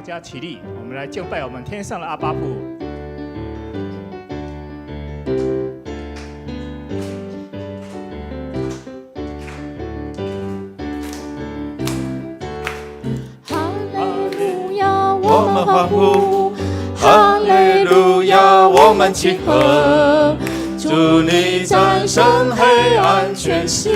家起立，我们来敬拜我们天上的阿爸父。哈利路亚，我们欢呼；哈利路亚，我们齐合。主你战胜黑暗权势，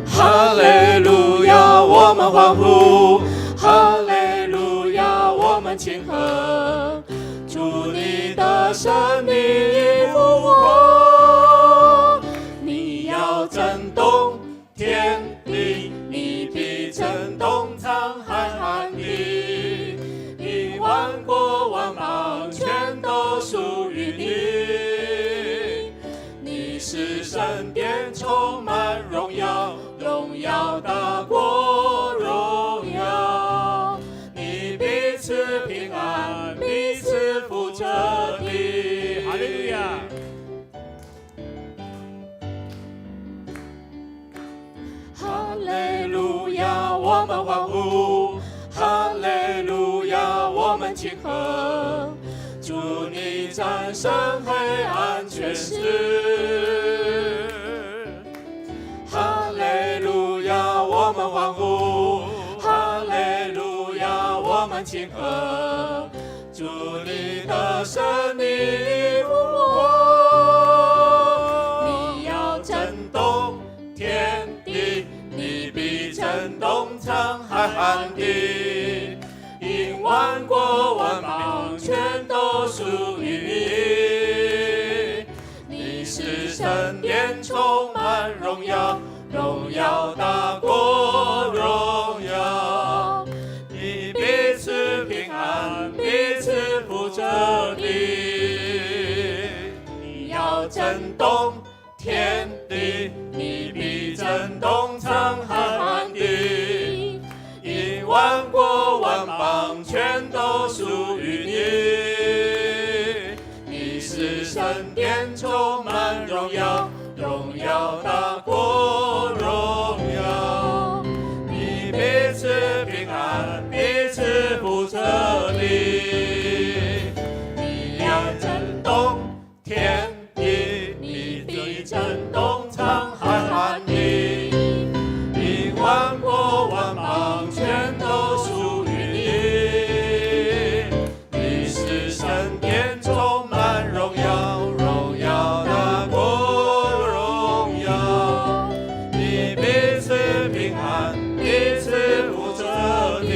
哈利路亚，我们欢呼；哈利路亚，我们庆贺。主你的生命已复活，你要震动天地，你必震动沧海旱地，亿万国万邦全都属于你。你是神殿充满荣耀，荣耀大国荣耀，你彼此平安，彼此扶着你。哈利路亚。哈利路亚，我们欢呼；哈利路亚，我们庆贺。主你战胜黑暗权势，哈利路亚，我们欢呼；哈利路亚，我们庆贺。主你的生命已复活，你要震动天地，你必震动沧海旱地，因万国万邦全都属于你。你是神殿充满荣耀，荣耀大国荣耀，你彼此平安，彼此扶着你。你要震动天地，你必震动沧海旱地，因万国万邦全都属于你。你是神殿充满荣耀，荣耀大国荣耀，你彼此平安，彼此扶着你。你要震动天地，你必震动沧海旱地，因万国万邦全都属于你。你是神殿充满荣耀，荣耀大国荣耀，你彼此平安，彼此扶着你。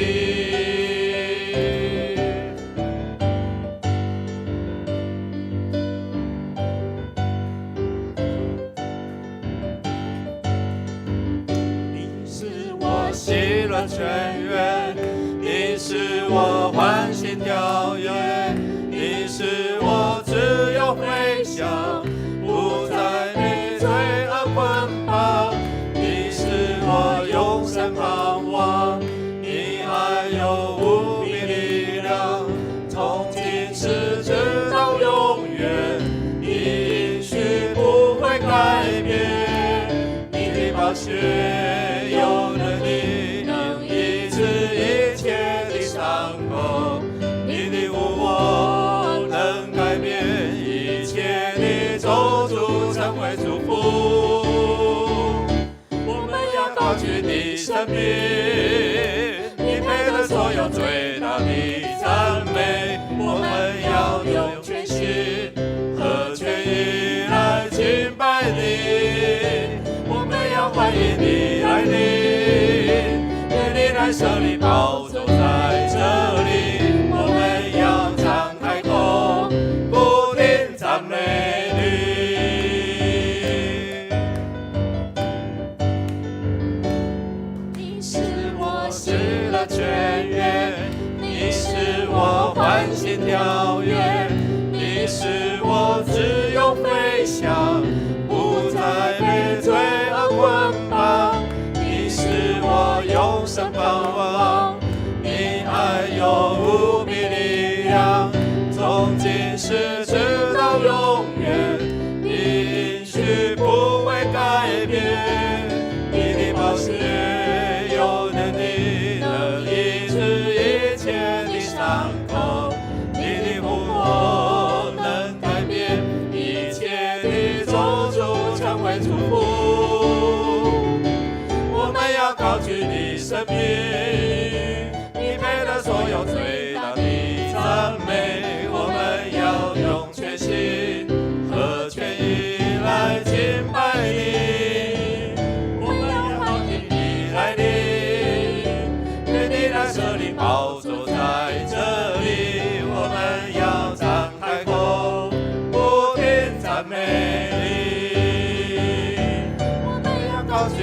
你是我喜乐泉源，你是我欢欣跳跃，你是我自由飞翔，不再被罪恶捆绑。你是我永生盼望，你爱有无比力量，从今世直到永远，你应许不会改变。你的宝血有能力，能医治一切的伤口，你的复活能改变一切的咒诅，成为祝福。我们要高举你生命，你配得所有最大的赞美。我们要用全心和全意来敬拜你，我们要欢迎你来临，愿你来设立宝座在这里，我们要张开口，不停赞美你。你是我喜乐泉源，你是我欢欣跳跃，你是我自由飞翔，不再被罪恶捆绑。你是我永生盼望，你爱有无比力量，从今世直到永远，你应许不会改变。你的宝血有能力，能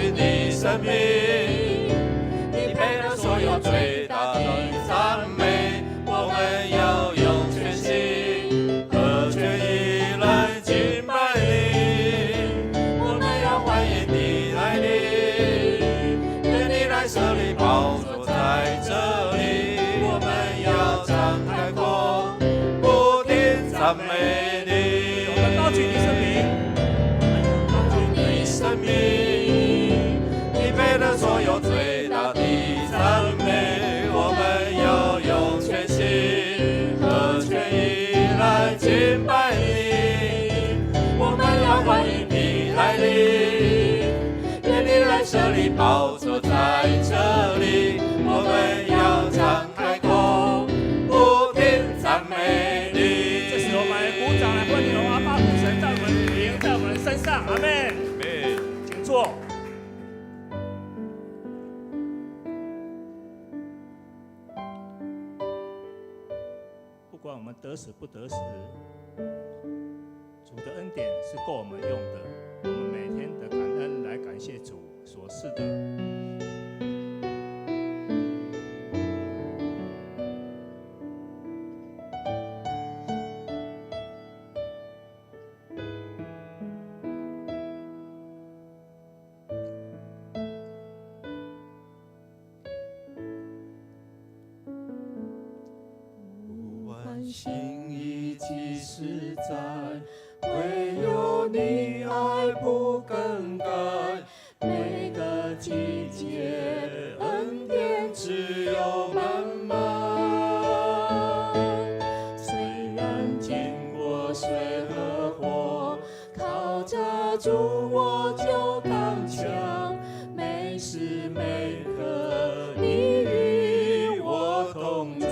取你生命，你配了所有最大的赞美。我们要用全心和全意来敬拜你，我们要欢迎你来临，愿你来设立宝座在这里，我们要张开口，不停赞美你。我们高举你生命，你生命，你配了所有最大的赞美，我们要用全心和全意来敬拜你，我们要欢迎你来临，愿你来设立宝座在这里，我们要张开口，不停赞美你。这时我们来鼓掌来欢迎阿爸父神在我们灵在我们身上，阿门。请坐。不管我们得死不得死，主的恩典是够我们用的。我们每天的感恩来感谢主所赐的。心意即实在，唯有你爱不更改。每个季节恩典只有满满。虽然经过水和火，靠着主我就刚强。每时每刻你与我同在。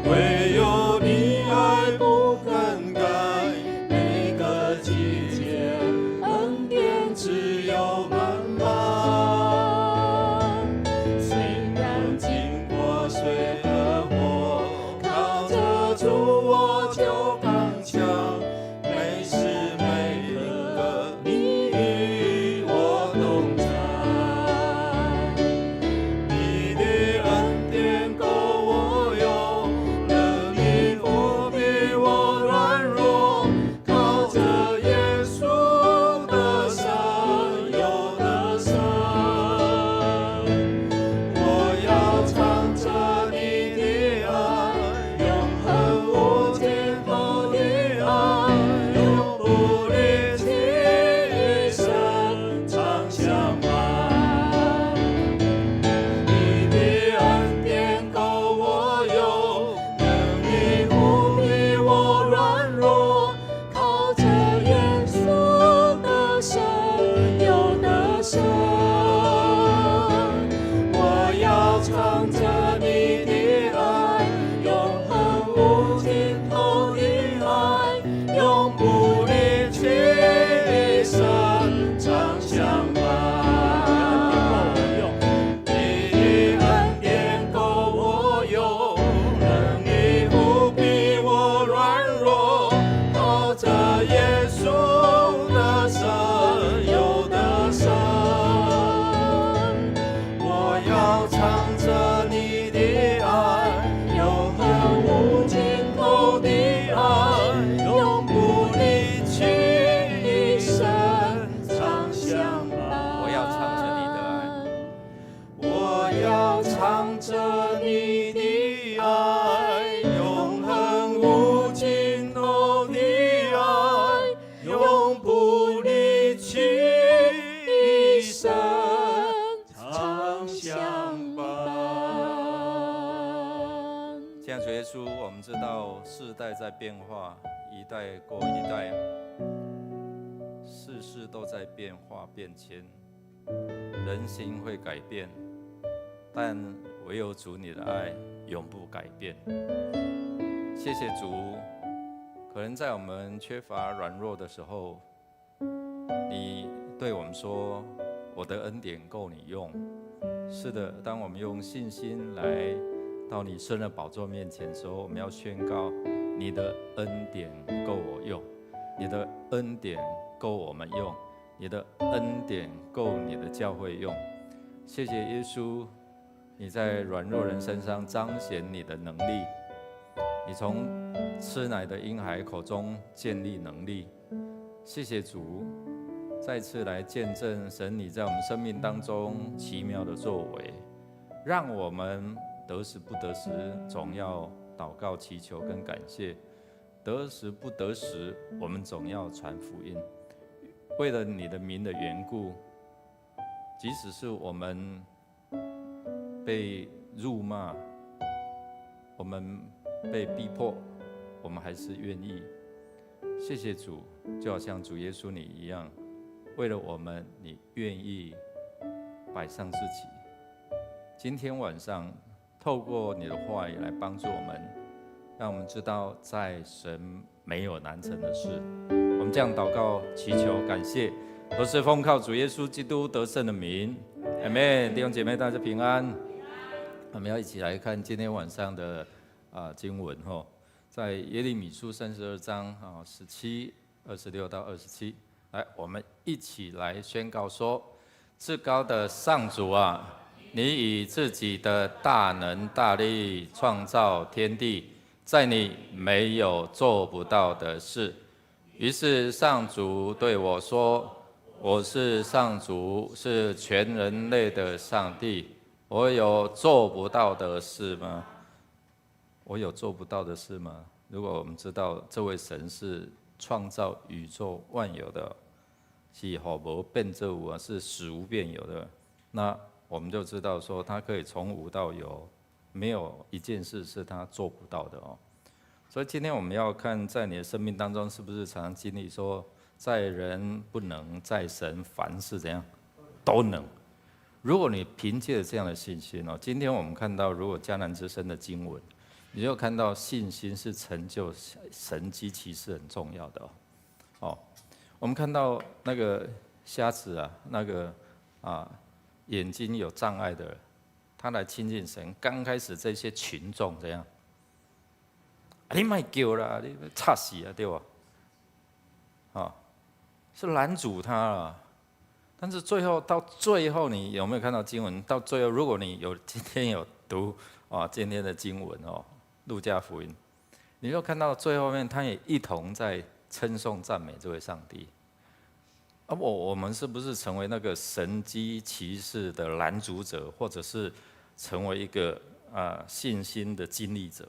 唯有你爱不更改，每个季节恩典只有满满。虽然经过水和火，靠着主我就刚强。每时每刻你与我同在，你的恩典够我用。世代在变化，一代过一代，世事都在变化变迁，人心会改变，但唯有主你的爱永不改变。谢谢主，可能在我们缺乏软弱的时候，你对我们说：“我的恩典够你用。”是的，当我们用信心来到你圣的宝座面前的时候，我们要宣告：你的恩典够我用，你的恩典够我们用，你的恩典够你的教会用。谢谢耶稣，你在软弱人身上彰显你的能力，你从吃奶的婴孩口中建立能力。谢谢主，再次来见证神你在我们生命当中奇妙的作为，让我们得时不得时总要祷告祈求跟感谢，得时不得时我们总要传福音。为了你的名的缘故，即使是我们被辱骂，我们被逼迫，我们还是愿意。谢谢主，就好像主耶稣你一样，为了我们，你愿意摆上自己。今天晚上，透过你的话语来帮助我们，让我们知道在神没有难成的事。我们这样祷告、祈求、感谢，都是奉靠主耶稣基督得胜的名。阿们。弟兄姐妹，大家平安。我们要一起来看今天晚上的经文吼，在耶利米书32章17、26到27。来，我们一起来宣告说：至高的上主啊，你以自己的大能大力创造天地，在你没有做不到的事。于是上主对我说：我是上主，是全人类的上帝。我有做不到的事吗？我有做不到的事吗？如果我们知道这位神是创造宇宙万有的，是予无变做有，是使无变有的，那我们就知道说他可以从无到有，没有一件事是他做不到的哦。所以今天我们要看，在你的生命当中，是不是常常经历说，在人不能，在神凡事怎样都能。如果你凭借着这样的信心哦，今天我们看到，如果迦南之声的经文，你就看到信心是成就神迹奇事很重要的哦。我们看到那个瞎子啊，那个眼睛有障碍的人，他来亲近神，刚开始这些群众怎样？你别叫啦，你吵死啊，对吧？是拦阻他了。但是到最后，你有没有看到经文？到最后，如果你今天有读今天的经文路加福音，你就看到最后面，他也一同在称颂赞美这位上帝。我们是不是成为那个神迹奇事的拦阻者，或者是成为一个信心的经历者，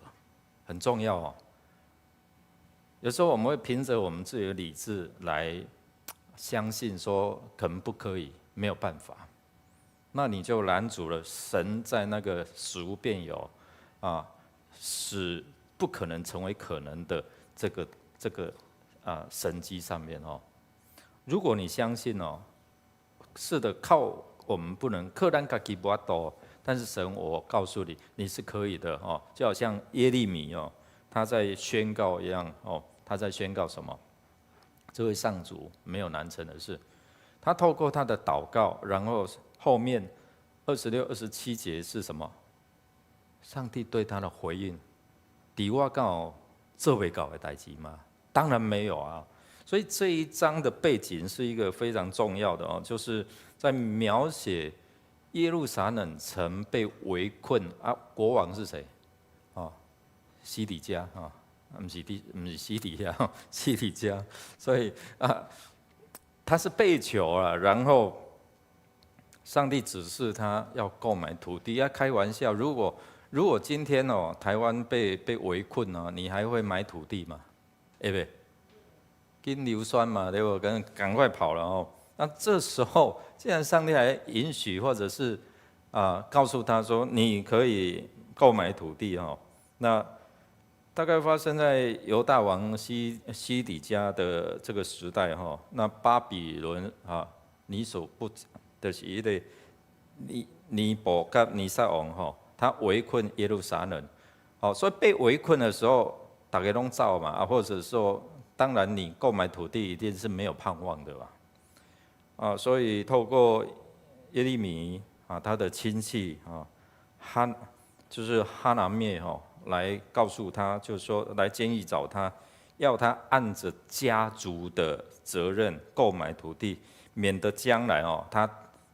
很重要哦。有时候我们会凭着我们自己的理智来相信说可能不可以，没有办法，那你就拦阻了神在那个使无变有使不可能成为可能的这个神迹上面哦。如果你相信是的，靠我们不能，靠咱自己不多，但是神，我告诉你，你是可以的哦。就好像耶利米他在宣告一样他在宣告什么？这位上主没有难成的事。他透过他的祷告，然后后面26、27节是什么？上帝对他的回应，伫我敢做袂到的代志吗？当然没有啊。所以这一章的背景是一个非常重要的就是在描写耶路撒冷城被围困国王是谁？西底家不是西底家，西底家。所以他是被囚了，然后上帝指示他要购买土地。开玩笑，如果今天台湾被围困你还会买土地吗？对不对？跟硫酸嘛，对不？赶快跑了那这时候，既然上帝还允许，或者是告诉他说你可以购买土地那大概发生在犹大王西底家的这个时代哈。那巴比伦啊，尼所不就是一个尼布甲尼撒王哈，他围困耶路撒冷，好，所以被围困的时候，大家拢走嘛啊，或者说，当然你购买土地一定是没有盼望的嘛，啊，所以透过耶利米啊，他的亲戚啊，就是哈拿灭哈，来告诉他，就是说来建议找他，要他按着家族的责任购买土地，免得将来哦，他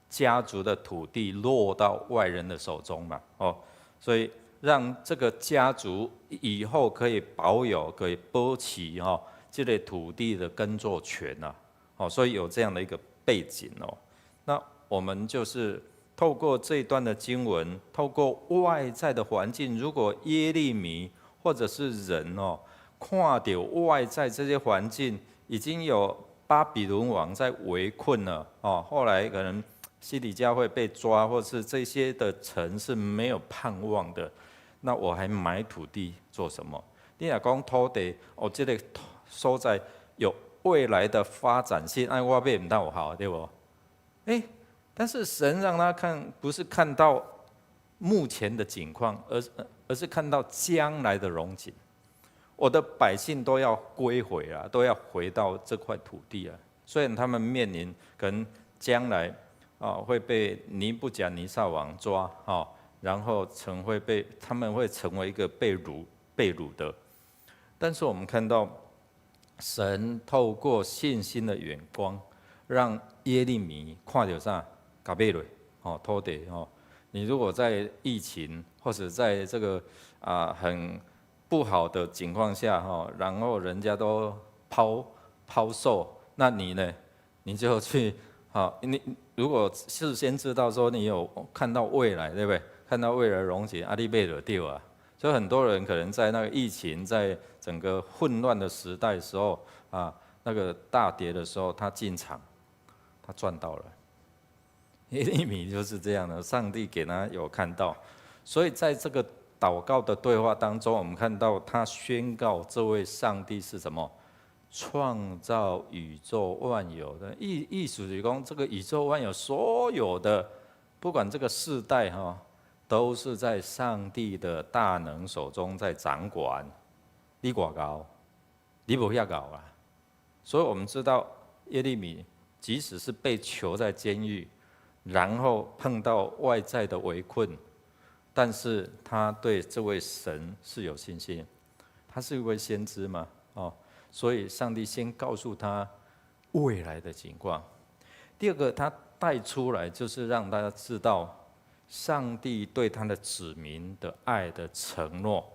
家族的土地落到外人的手中嘛，哦，所以让这个家族以后可以保有、可以保持哈这类土地的耕作权呐，哦，所以有这样的一个背景哦。那我们就是透过这一段的经文，透过外在的环境，如果耶利米或者是人哦，看到外在这些环境已经有巴比伦王在围困了哦，后来可能西底家会被抓，或是这些的城是没有盼望的，那我还买土地做什么？你若讲土地哦，这个所在有未来的发展性，哎，我买唔到有好，对不？但是神让他看，不是看到目前的景况，而是看到将来的荣景。我的百姓都要归回啊，都要回到这块土地啊。虽然他们面临可能将来会被尼布甲尼撒王抓然后他们会成为一个被掳的。但是我们看到神透过信心的眼光，让耶利米看到啥？甲买落土地你如果在疫情或者在这个很不好的情况下然后人家都抛售，那你呢？你就去你如果事先知道说你有看到未来，对不对？看到未来荣景，你买就对啊。所以很多人可能在那个疫情，在整个混乱的时代的时候那个大跌的时候，他进场，他赚到了。耶利米就是这样的，上帝给他有看到，所以在这个祷告的对话当中，我们看到他宣告这位上帝是什么？创造宇宙万有的意思是说，这个宇宙万有所有的，不管这个世代都是在上帝的大能手中在掌管。你多高？你不遐高啊！所以我们知道耶利米即使是被囚在监狱，然后碰到外在的围困，但是他对这位神是有信心。他是一位先知嘛，所以上帝先告诉他未来的情况。第二个，他带出来就是让大家知道上帝对他的子民的爱的承诺。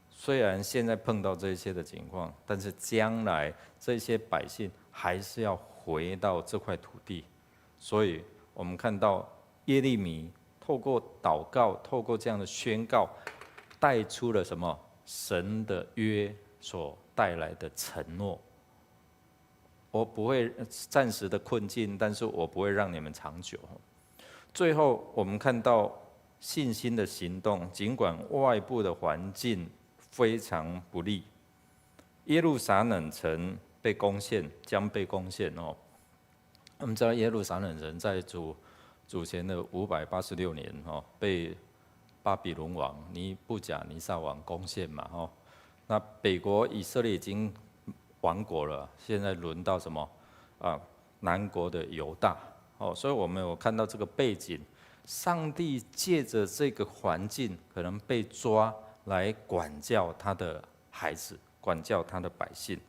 虽然现在碰到这些的情况，但是将来这些百姓还是要回到这块土地。所以我们看到耶利米透过祷告，透过这样的宣告，带出了什么？神的约所带来的承诺。我不会暂时的困境，但是我不会让你们长久。最后我们看到信心的行动，尽管外部的环境非常不利，耶路撒冷城被攻陷，将被攻陷我们知道耶路撒冷人在主前的586年被巴比伦王尼布甲尼撒王攻陷嘛那北国以色列已经亡国了，现在轮到什么南国的犹大所以我们有看到这个背景，上帝借着这个环境可能被抓来管教他的孩子，管教他的百姓。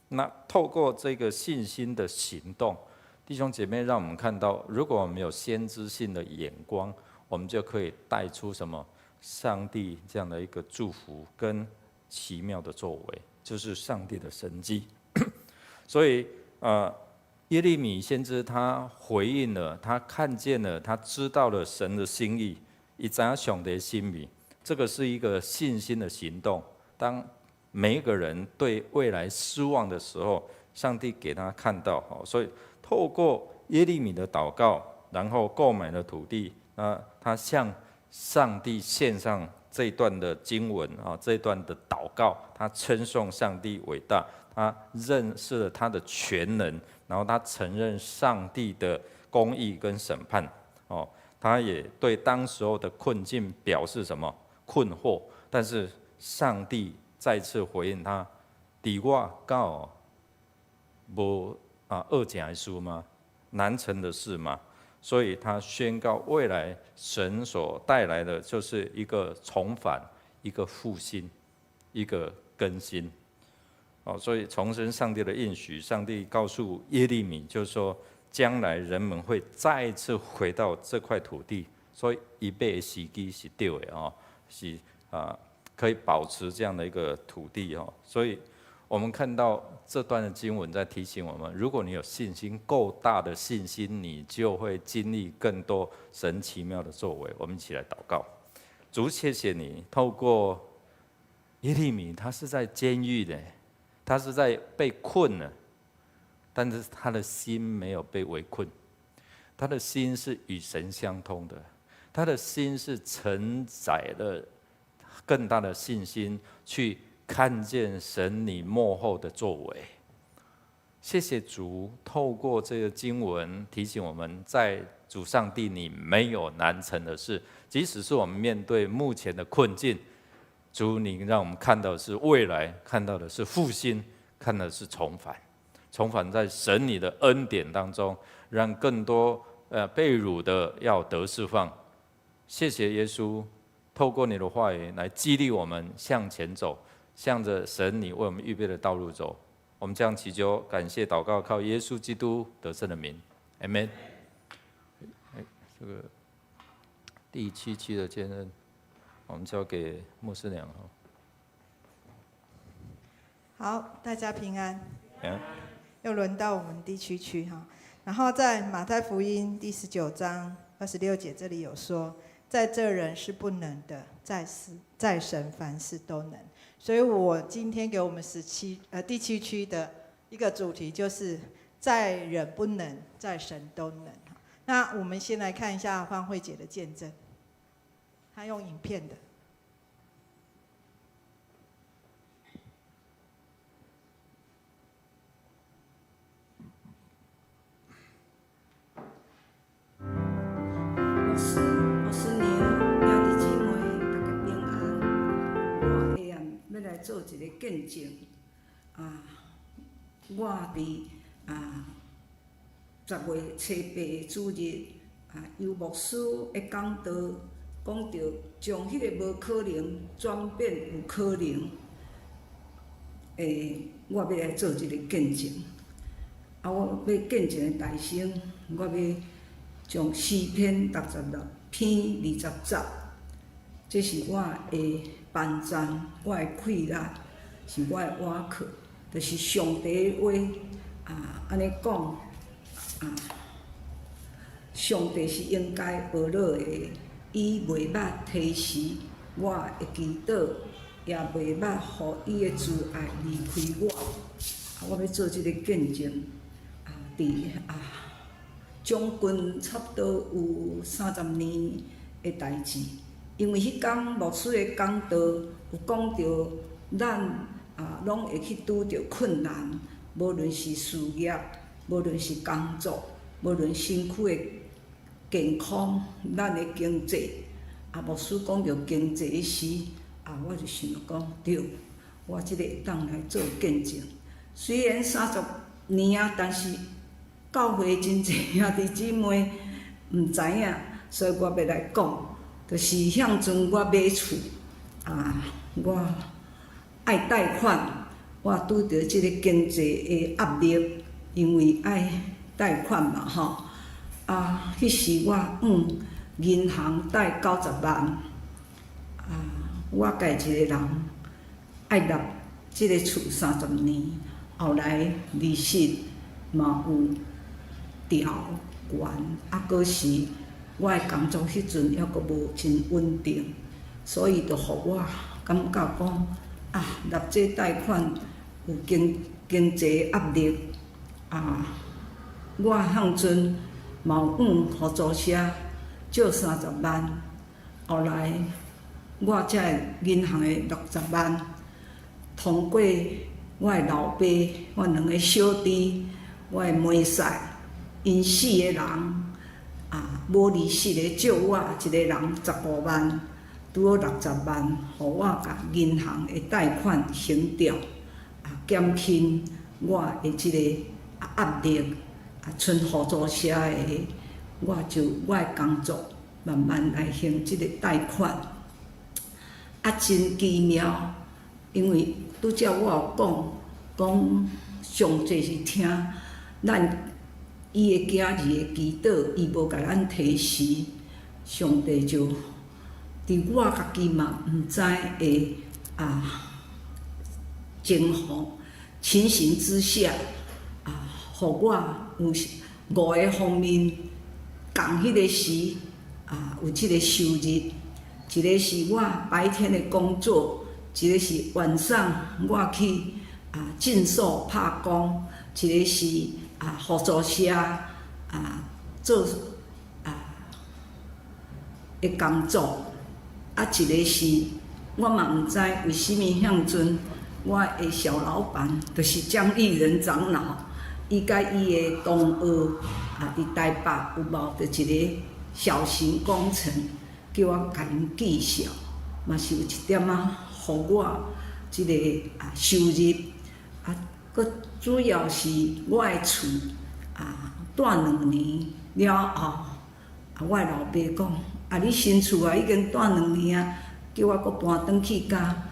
那透过这个信心的行动，弟兄姐妹，让我们看到，如果我们有先知性的眼光，我们就可以带出什么？上帝这样的一个祝福跟奇妙的作为，就是上帝的神迹。所以耶利米先知他回应了，他看见了，他知道了神的心意，以知上帝的心意。这个是一个信心的行动。当每一个人对未来失望的时候，上帝给他看到。所以透过耶利米的祷告，然后购买了土地，他向上帝献上这一段的经文啊，这一段的祷告，他称颂上帝伟大，他认识了他的全能，然后他承认上帝的公义跟审判哦，他也对当时候的困境表示什么困惑，但是上帝再次回应他：底我告无恶假的书吗？难成的事吗？所以他宣告未来神所带来的就是一个重返，一个复兴，一个更新。所以重申上帝的应许，上帝告诉耶利米，就是说将来人们会再一次回到这块土地，所以一辈的时机是对的是可以保持这样的一个土地所以我们看到这段的经文在提醒我们，如果你有信心，够大的信心，你就会经历更多神奇妙的作为。我们一起来祷告。主，谢谢你透过耶利米，他是在监狱的，他是在被困了，但是他的心没有被围困，他的心是与神相通的，他的心是承载了更大的信心去看见神你幕后的作为。谢谢主，透过这个经文提醒我们，在主上帝你没有难成的事。即使是我们面对目前的困境，主你让我们看到的是未来，看到的是复兴，看到的是重返。重返在神你的恩典当中，让更多被掳的要得释放。谢谢耶稣，透过你的话语来激励我们向前走，向着神你为我们预备的道路走。我们这样祈求、感谢、祷告，靠耶稣基督得胜的名 ，Amen。这个第7期的见证，我们交给牧师娘。好，大家平安。平安。又轮到我们第7区哈，然后在马太福音第19章26节这里有说，在这人是不能的，在神凡事都能。所以我今天给我们第7区的一个主题就是在人不能，在神都能。那我们先来看一下方慧姐的见证，她用影片的。牧师娘、兄弟姊妹，大家平安。我下暗要来做一个见证。我伫10月初8主日，由牧师的讲道讲到，将迄个无可能转变有可能。我要来做一个见证。我要见证的大声，我要将诗篇66篇20节，这是我的班章，我的气力，是我的瓦课，就是上帝的话。安尼讲，上帝是应该学乐的，伊袂捌提示我的祈祷，也袂捌互伊的慈爱离开我。我要做这个见证，将近差不多有30年的代志，因为迄天牧师的讲道有讲到，咱拢会去拄着困难，无论是事业，无论是工作，无论身躯的健康，咱的经济。牧师讲到经济的时，我就想讲对，我即个会当来做见证。虽然30年但是教会真侪兄弟姊妹毋知影，所以我要来讲，就是向阵我买厝，我爱贷款，我拄着即个经济的压力，因为爱贷款嘛吼。迄时我银行贷90万，我家一个人爱立即个厝30年，后来利息嘛有调悬，搁是我的工作迄阵还阁无真稳定，所以就互我感觉讲立这贷款有经济压力。我向阵嘛有互租车借30万，后来我遮个银行的60万，通过我的老爸、我2个小弟、我的妹婿，因4个人无利息的借我一个人15万，拄好60万，互我甲银行的贷款还掉，减轻我的即个压力，剩合作社的，我的工作慢慢来还即个贷款，真奇妙，因为拄则我有讲上济是听咱伊的囝儿的祈祷，伊无甲咱提示，上帝就伫我家己嘛毋知的情况情形之下，互我有5个方面，共迄个时有即个收入，一个是我白天的工作，一个是晚上我去诊所拍工，一个是合作社做的工作，一个是我嘛毋知为什么向阵我的小老板就是江义仁长老，伊甲伊的同学伫台北有冒着一个小型工程，叫我甲因记绍，嘛是有一点互我即个收入，佮主要是我的厝住2年了后，我的老爸讲，你新厝已经住2年啊，叫我佮搬转去甲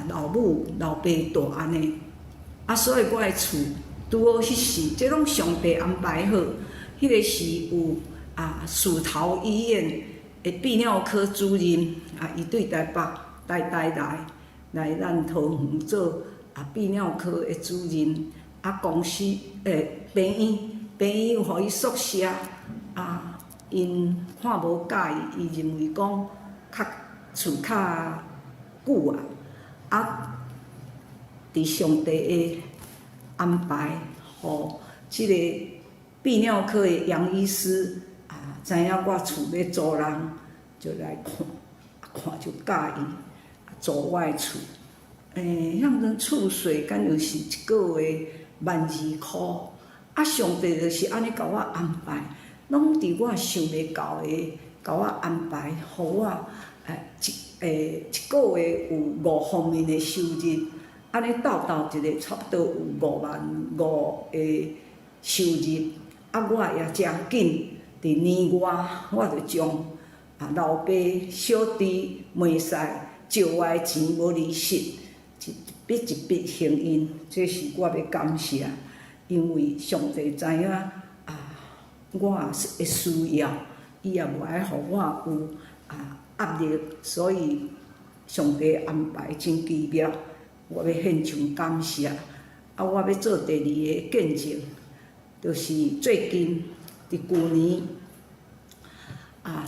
老母老爸住安尼，所以我的厝拄好迄时，这拢上帝安排好。迄个时有树头医院的泌尿科主任伊对台北来咱桃园做泌尿科的主任，公司病院有互伊宿舍，因看无介意，伊认为讲厝较久伫上帝的安排，互即个泌尿科的杨医师知影我厝要租人，就来看就介意租我的厝。向阵厝税敢若是1个月12,000，上帝就是安尼甲我安排，拢伫我想袂到的，甲我安排，互我一个月有5方面的收入，安尼斗一个差不多有5万5的收入。我也真紧，伫年外我就将老爸、小弟、妹婿借我的钱无利息，一笔还因，这是我要感谢，因为上帝知影我的需要，伊也无爱互我有压力，所以上帝安排真奇妙，我要献上感谢。我要做第2个见证，就是最近伫去年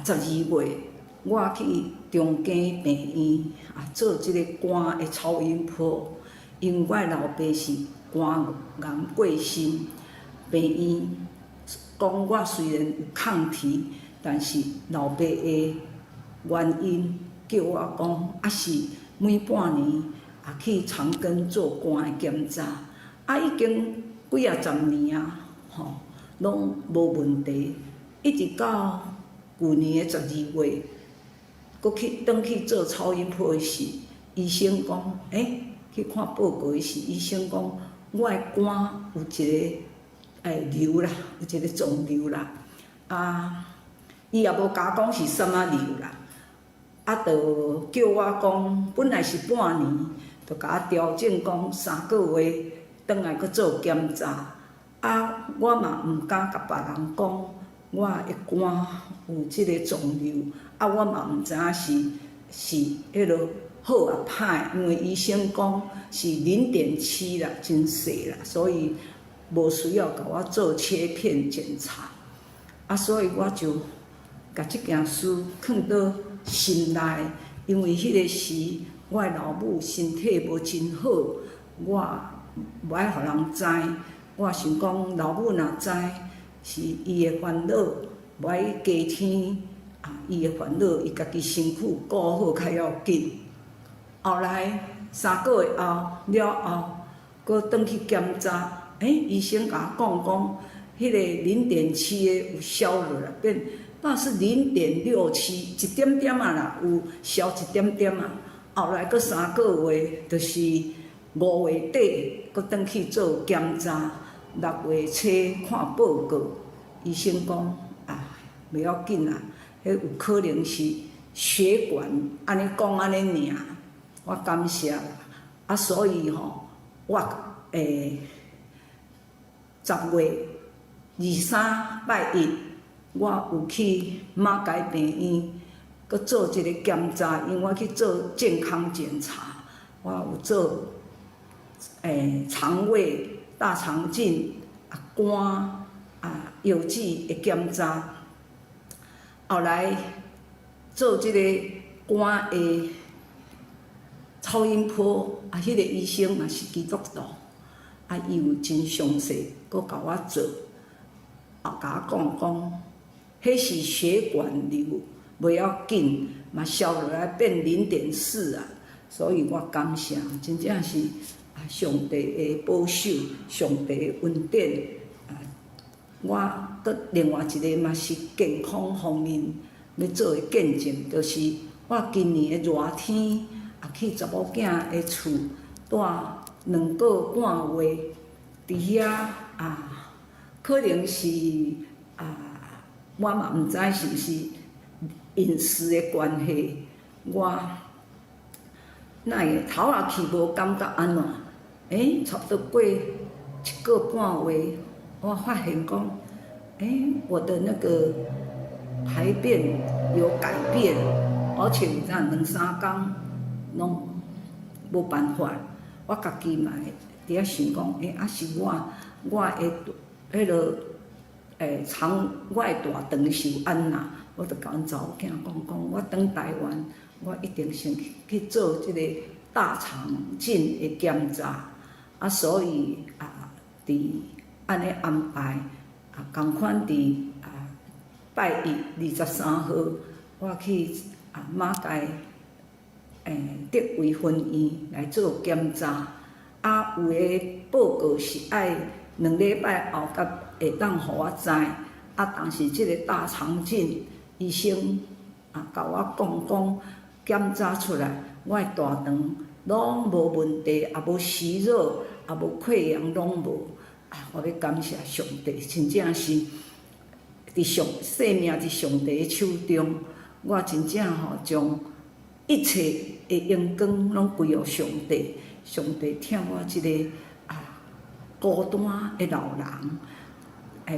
12月，我去中间病院做即个肝的超音波，因为我老爸是肝癌过身，病院讲我虽然有抗体，但是老爸的原因叫我讲，是每半年去长庚做肝的检查，已经几10年拢无问题，一直到去年的12月，佫转去做超音波的时，医生讲，去看报告的时，医生讲我的肝有一个瘤啦，有一个肿瘤啦，伊也无甲我讲是啥物瘤啦，就叫我讲，本来是半年，就甲我调整讲3个月，转来佫做检查。我嘛毋敢甲别人讲我的肝有即个肿瘤，我嘛毋知影是迄落好啊歹，因为医生讲是0.7啦，真细啦，所以无需要甲我做切片检查。所以我就甲即件事放到心内，因为迄个时我的老母身体无真好，我无爱互人知。我想讲，老母若知是伊的烦恼，无爱加添伊的烦恼，伊家己身躯顾好较要紧。后来3个月后了后，搁转去检查，医生甲我讲，迄个0.7的有消落来，变那是0.67，一点点啊啦，有消一点点啊。后来搁3个月，就是5月底，搁转去做检查，6月初看报告，医生讲袂要紧啊，迄有可能是血管，安尼讲安尼尔。我感谢啦，所以我10月23拜一，我有去马街病院，搁做一个检查，因为我去做健康检查，我有做肠胃、大肠镜、肝、药剂的检查。后来做即个肝的超音波，迄个医生嘛是基督徒，伊有真详细，搁甲我做，甲我讲，迄是血管瘤，袂要紧，嘛消落来变0.4啊，所以我感谢，真正是上帝的保守，上帝的恩典。我搁另外一个嘛是健康方面要做的见证，就是我今年的热天去查某囝的厝住2个半月，伫遐可能是我嘛毋知是毋是饮食的关系，我哪会头也去无感觉安怎？差不多过1个半月。我发现讲，我的那个排便有改变，而且有2、3天拢无办法。我家己嘛伫遐想讲，是我的迄落肠外大肠受安那，我就甲阮查某囝讲，我返台湾，我一定先去做即个大肠镜的检查，所以伫安尼安排，同款伫拜一23号，我去马街德维分院来做检查，有诶报告是爱2礼拜后才会当互我知，但是即个大肠镜医生甲我讲检查出来，我诶大肠拢无问题，也无息肉，也无溃疡，拢无。我要感谢上帝，真正是生命伫上帝的手中。我真正将一切的荣光拢归予上帝。上帝疼我即个孤单的老人，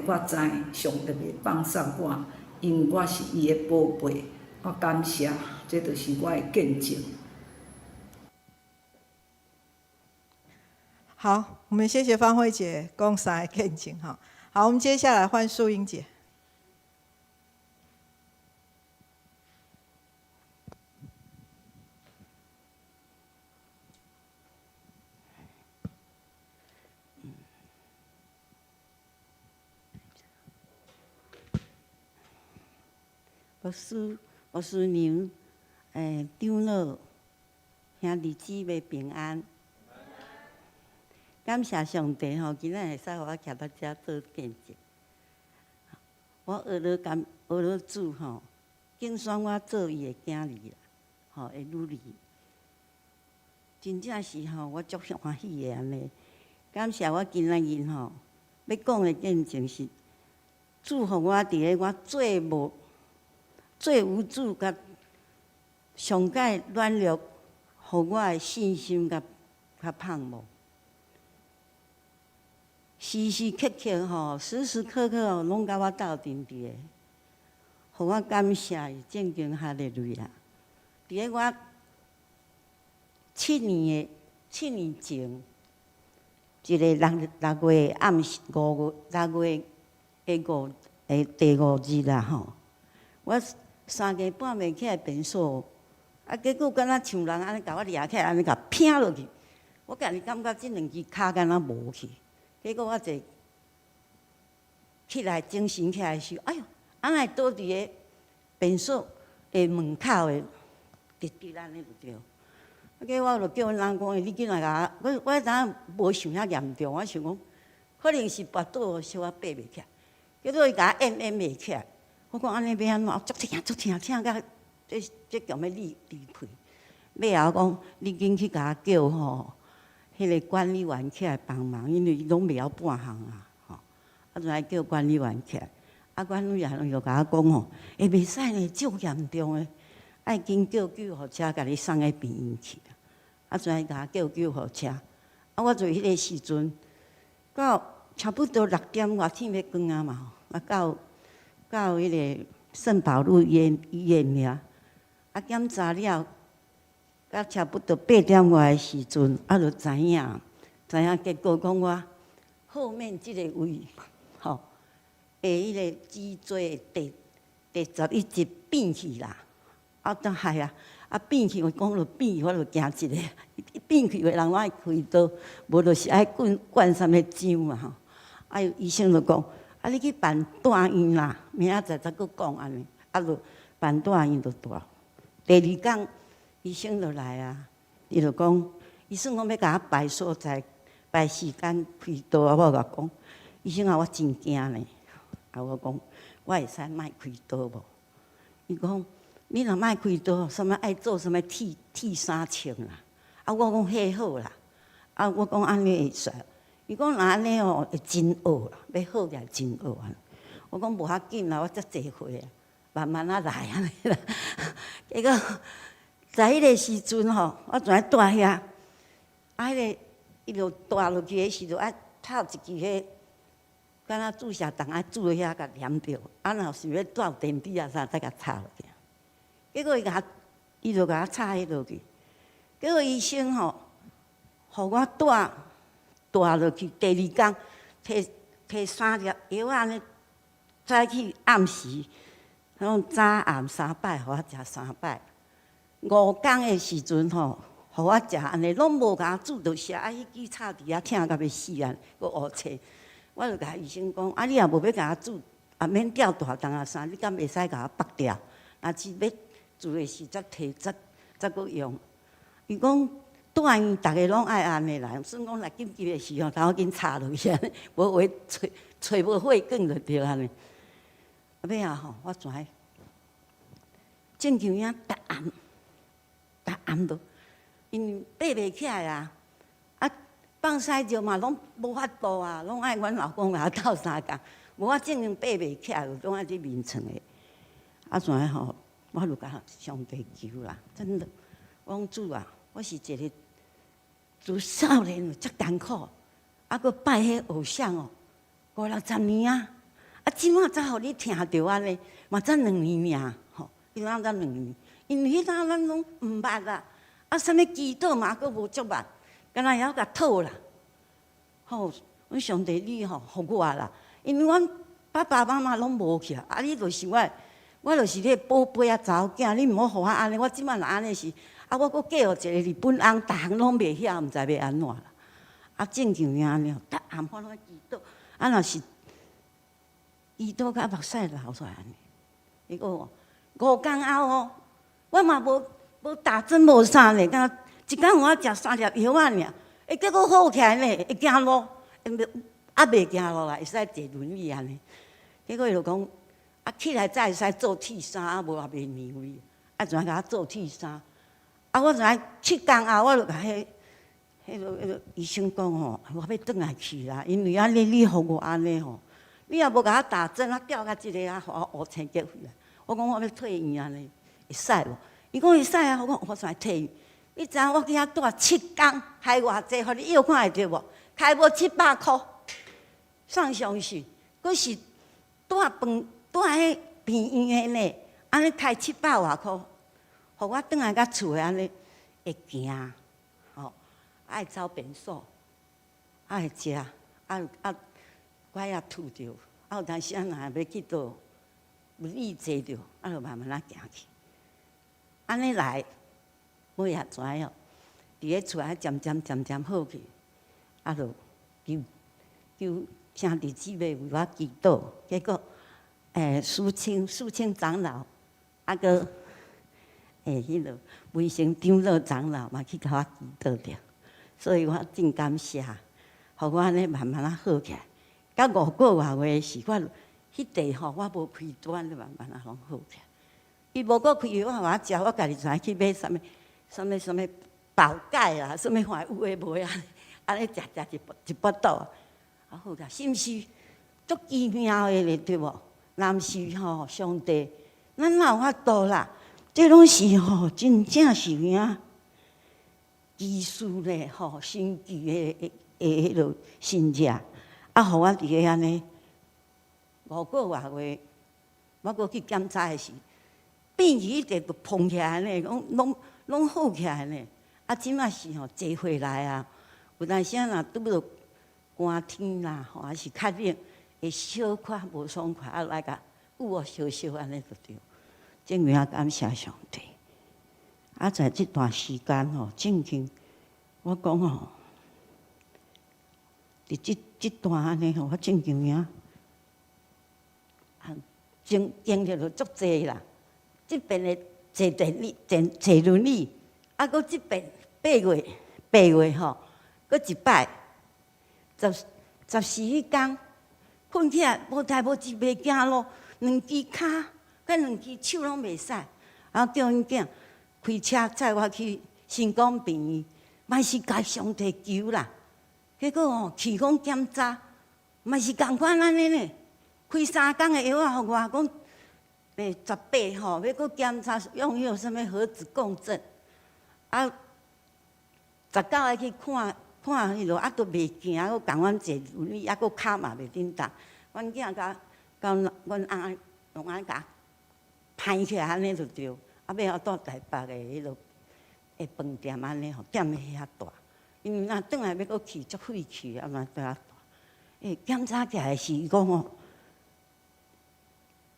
我知上帝袂放松我，因为我是伊的宝贝。我感谢，这就是我的见证。好，我们谢谢芳慧姐讲3个见证哈。好，我们接下来换素英姐。我师娘，长老兄弟姊妹平安。感谢上帝吼，今仔会使互我徛到遮做见证。我学了主吼，竞选我做伊的囝儿啦，吼的女儿。真正是吼，我足欢喜的安尼。感谢我今仔日吼，要讲的见证是，祝福我伫咧我最无助甲上界软弱，互我的信心甲盼望。时时刻刻吼，时时刻刻吼，拢甲我斗阵伫个，互我感谢伊，正经哈利路亚。伫咧我7年前，一个6月暗时6月的第5日啦吼，我3更半暝起来便所，结果敢若像人安尼甲我掠起来，安尼甲拼落去，我家己感觉即2支骹敢若无去。结果我坐起来，精神起来时，哎哟，安尼倒伫个便所的门口的直直安尼就对。结果我就叫阮翁讲，你紧来甲我迄阵无想遐严重，我想讲可能是跋倒小可爬袂起来。结果伊甲我演袂起来，我讲安尼要安怎？足疼，疼到这强要离开。尾后讲你紧去甲我叫吼，迄个管理员起来帮忙，因为伊拢袂晓半项啊，吼。啊，就来叫管理员起来。啊，管理员就甲我讲吼，袂使呢，足严重诶，爱紧叫救护车，甲你送去病院去。啊，就来甲我叫救护车。啊，我就迄个时阵，到差不多6点外天要光啊嘛，啊到迄个圣保路医院遐，啊检查了，到差不多8点外的时阵，啊就知影结果讲我后面即个位，吼，迄个脊椎第11节变去啦，啊，都系啊。啊，变去，我讲了变，我就惊一个。变去的人，我爱开刀，无就是爱灌什么浆嘛吼。啊，医生就讲，啊，你去办大院啦，明仔载再搁讲安尼。啊，就办大院就大。第2天，医生就来啊，伊就讲，医生讲要甲我排所在，排时间开刀啊。我甲讲，医生啊，我真惊呢。啊，我讲，我会使莫开刀无？伊讲。你若莫开刀，什么爱做什么剃衫穿啦？啊，我讲迄好啦。啊，我讲安尼会使。伊讲若安尼哦，会真恶啦，要好起来真恶啊。我讲无要紧啦，我遮济岁啊，慢慢啊来安尼啦。结果在迄个时阵吼，我就爱住遐，啊，迄个伊就住落去的时阵，爱套一支迄，敢若注射筒爱注喺遐，甲黏着。啊，若是要住电梯啊啥，再甲插落去。结果伊就甲我插迄落去，结果医生吼，互我住落去。第2天摕3粒药安尼，早起暗时，拢早暗3摆，互我食3摆。5天的时阵吼，互我食安尼，拢无甲我煮着食，啊，迄支插伫遐，疼到要死啊！搁乌切，我就甲医生讲，啊，你若无要甲我煮，也免吊大肠啊啥，你敢袂使甲我拔掉？若是要做的时，再搁用。伊讲住院，逐个拢爱安尼啦。算讲来紧急的时候，头紧插落去，无话找无血管就对安尼。尾啊吼，我跩正像遐逐暗都，因为爬袂起来啊。啊，放屎尿嘛，拢无法度啊，拢爱阮老公甲我斗相共。无我正经爬袂起来，拢爱伫眠床的。啊，跩吼。我就甲上帝求啦，真的，我讲主啊，我是一个自少年就遮艰苦，啊，搁拜迄偶像哦，50-60年啊，啊，即马才互你听着安尼，嘛才2年尔，吼，迄阵才2年，因为迄阵咱拢毋捌啦，啊，啥物祈祷嘛搁无足捌，干那还甲讨啦，吼，阮上帝你吼互我啦，因为阮爸爸妈妈拢无去啊，你就是我就是你宝贝啊查某囝，你毋好互我安尼。我即摆若安尼是，啊，我搁嫁互一个日本翁，逐项拢袂晓，毋知要安怎啦。啊，正经安尼，逐暗我拢祈祷，啊，若是祈祷甲目屎流出来安尼。迄个5天后哦，我嘛无打针无啥呢，敢一工我食3粒药仔尔，结果好起来呢，会行路，啊袂行路啦，会使坐轮椅安尼。结果伊就讲。啊，起来才会使做替衫，啊无也袂让伊，啊就甲我做替衫。啊，我就7天后，我就甲迄个医生讲吼，我要转来去啦，因为安尼你互我安尼吼，你也无甲我打针，啊吊到即个啊，互我乌青结回来。我讲我要退院安尼，会使无？伊讲会使啊，我讲我怎退院？你知影我去遐住7天，开偌济，互你药看会着无？开无700箍，上上是，佫是住饭。住喺病院的呢，安尼开700外箍，互我转来甲厝的安尼会行，吼，爱走便所，爱食，拐也吐着，啊有当时啊若要去倒，有意坐着，啊就慢慢啊行去，安尼来，我也知哦，伫咧厝啊渐渐好去，啊就求兄弟姊妹为我祈祷，结果。肃清长老啊个迄落卫生长老长老嘛去甲我祈祷着，所以我真感谢，互我安尼慢慢啊好起来。到5个月是我迄地吼，我无开端，慢慢啊拢好起来。伊无搁开，我食，我家己就去买什么宝钙啦，什么反有诶无诶安尼食一巴肚，啊好个，是毋是足奇妙诶咧？对无？若毋是吼，上帝，咱哪有法度啦？这拢是吼，真正是影技术咧，吼，神奇诶迄落信者，啊，互我伫个安尼5个月，我搁去检查诶时，变伊一直碰起来呢，拢好起来呢。啊，即摆是吼坐回来啊，有当时若拄着寒天啦，吼，还是较冷，会小可无爽快，啊来甲捂小小安尼就对。证明啊，感谢上帝。啊，在这段时间吼，正经，我讲吼，伫这段安尼吼，我正经啊，经历了足济啦。这边的坐电椅、坐轮椅，啊，搁这边8月吼，搁一摆14迄天，困起来无代无志袂行路，2支骹。甲2支手拢袂使，然后叫因囝开车载我去新光病院，嘛是甲上帝求啦。结果吼，去讲检查，嘛是共款安尼呢。开3工的药啊，互我讲，18吼要搁检查用迄个什物核子共振，啊，19个去看迄落，啊都袂行，搁共阮坐轮椅，啊搁骹嘛袂顶动。阮囝甲阮翁用安甲歹起来安尼就对，啊尾后到台北的迄落饭店安尼吼，店遐大，因为若转来要搁去足费气，啊嘛遐大。检查起来是讲吼，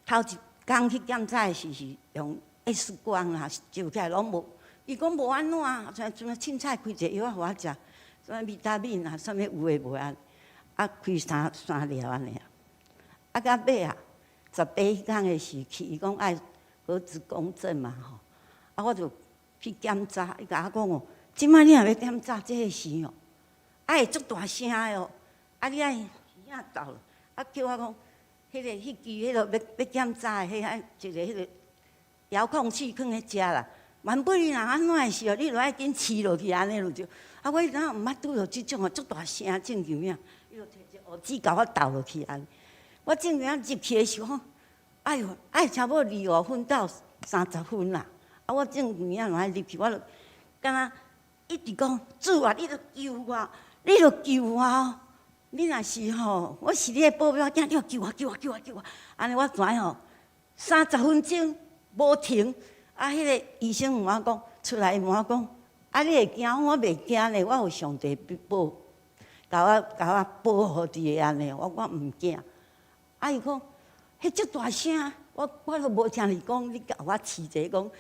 头一工去检查是用 X 光啦，照起来拢无。伊讲无安怎啊，像凊彩开一个药仔互我食，什么维他命啊，什么有诶无啊，啊开3粒安尼啊。啊到尾啊，18迄天的时去，伊讲爱核子共振嘛吼，啊我就去检查，伊甲我讲哦，即摆你若要检查这个时哦，啊会足大声的哦，啊你爱耳仔到了，啊叫我讲，迄支迄落要检查的，迄爱一个迄个遥控器放咧遮啦，万不你若安怎的时候，你就爱紧饲落去安尼就对。啊我哪毋捌拄着即种哦，足大声正经影，伊就摕一个乌纸甲我倒落去安尼。我正经入去的时候，哎哟，差不多25分到30分啦。啊，我正经啊，来入去，我就敢若一直讲主啊，你著救我，你著救我哦。你若是吼，我是你的保镖囝，你著救我，救我，救我，救我。安尼我知吼，30分钟无停。啊，迄个医生问我讲，出来问我讲，啊，你会惊？我袂惊咧，我有上帝保，甲我保护伫个安尼，我毋惊。啊！伊讲，迄足大声，我都无听你讲，你甲我饲者讲，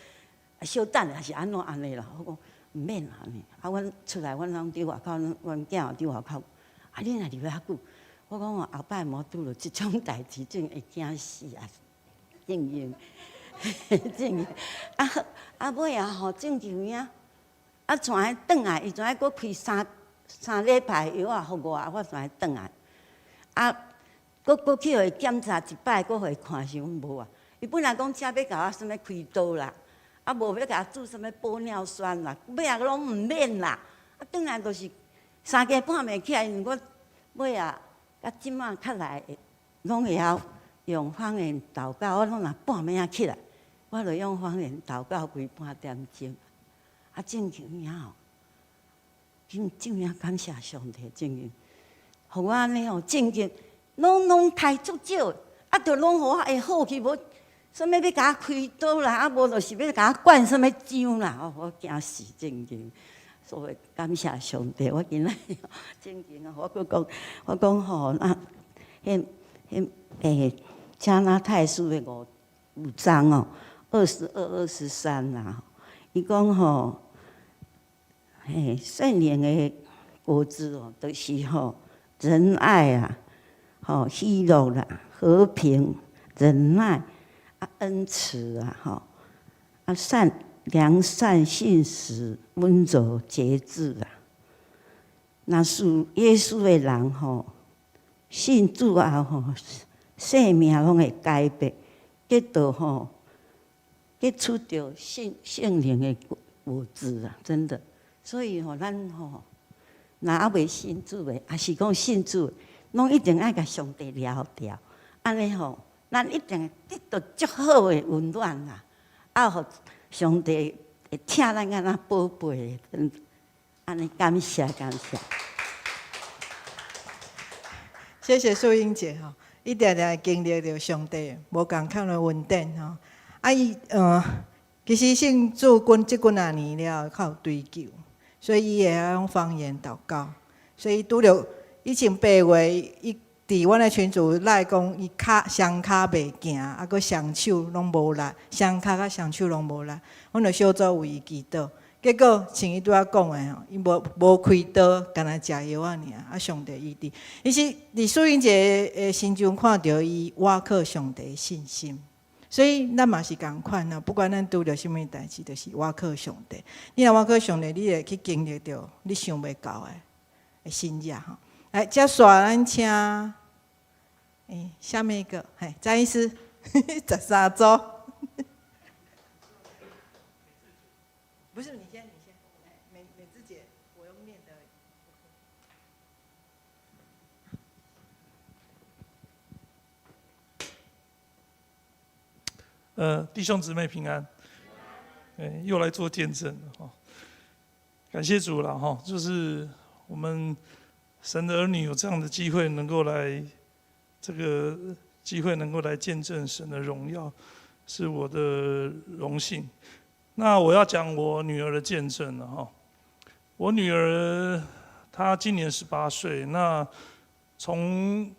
小等还是安怎安尼啦？我讲毋免安尼。啊，阮出来，阮人伫外口，阮囝也伫外口。啊，你若入遐久，我讲后摆莫拄着即种代志，真会惊死啊！正经，正经。啊尾啊吼，正经影，啊全转来，伊全搁开3礼拜药啊，互我，我全转来。啊。搁去互伊检查一摆，搁互伊看是阮无啊。伊本来讲遮要甲我什物开刀啦，啊无要甲我注什物玻尿酸啦，尾啊拢毋免啦。啊，转来就是3更半暝起来，因为我尾啊，甲即马较来，拢会晓用方言祷告。我拢若半暝仔起来，我就用方言祷告规半点钟。啊，正经影吼，正影感谢上帝，正经，互我安尼吼，正经。拢开足少，啊，着拢互我会好去，无啥物要甲我开刀啦，啊，无就是要甲我灌啥物浆啦，哦，我惊死正经。所以感谢上帝，我今仔正经啊，我讲吼，啊，加拉太书的5章哦，22、23啦，伊讲吼，圣灵的果子哦，就是吼仁爱啊。喜乐啦，和平、忍耐啊，恩慈啊，良善、信实、温柔、节制啊。若是耶稣的人吼，信主后吼，生命拢会改变，结到吼，结出着圣灵的物质啊，真的。所以吼，咱吼，若还未信主的，还是讲信主的，拢一定爱甲上帝了掉。安尼吼，咱一定得到足好的温暖啦，啊，互上帝会疼咱敢若宝贝的，安尼感谢感谢。谢谢素英姐哈，一定定经历着上帝无共款的恩典哈。啊伊其实信主即几啊年了，较有追求，所以伊会晓用方言祷告。所以拄着以前8月，伊伫阮的群组来讲，伊双骹袂行，啊，佮双手拢无力，双骹甲双手拢无力，阮就小组为伊祈祷。结果像伊拄仔讲的吼，伊无开刀，干那食药啊尔，啊上帝医治。伊是伫素英姐的心中看到伊倚靠上帝的信心，所以咱嘛是共款啊。不管咱拄着什么代志，就是倚靠上帝。你若倚靠上帝，你会去经历到你想袂到的新业吼。来，接续咱请下面一个，詹医师，13周。不是你先，美智姐，我用念的。弟兄姊妹平安，又来做见证了哈，感谢主了哈，就是我们神的儿女有这样的机会，能够来见证神的荣耀，是我的荣幸。那我要讲我女儿的见证了哈。我女儿她今年18岁，那从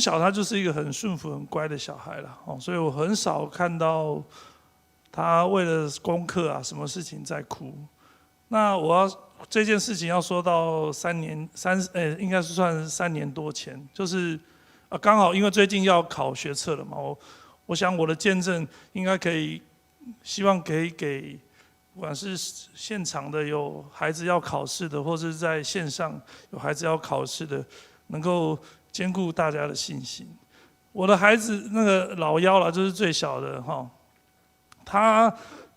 小她就是一个很顺服、很乖的小孩了哦，所以我很少看到她为了功课啊什么事情在哭。那这件事情要说到应该是算3年多前，就是刚好因为最近要考学测了嘛，我想我的见证应该可以。希望可以给不管是现场的有孩子要考试的，或是在线上有孩子要考试的，能够兼顾大家的信心。我的孩子那个老幺啦，就是最小的哈，他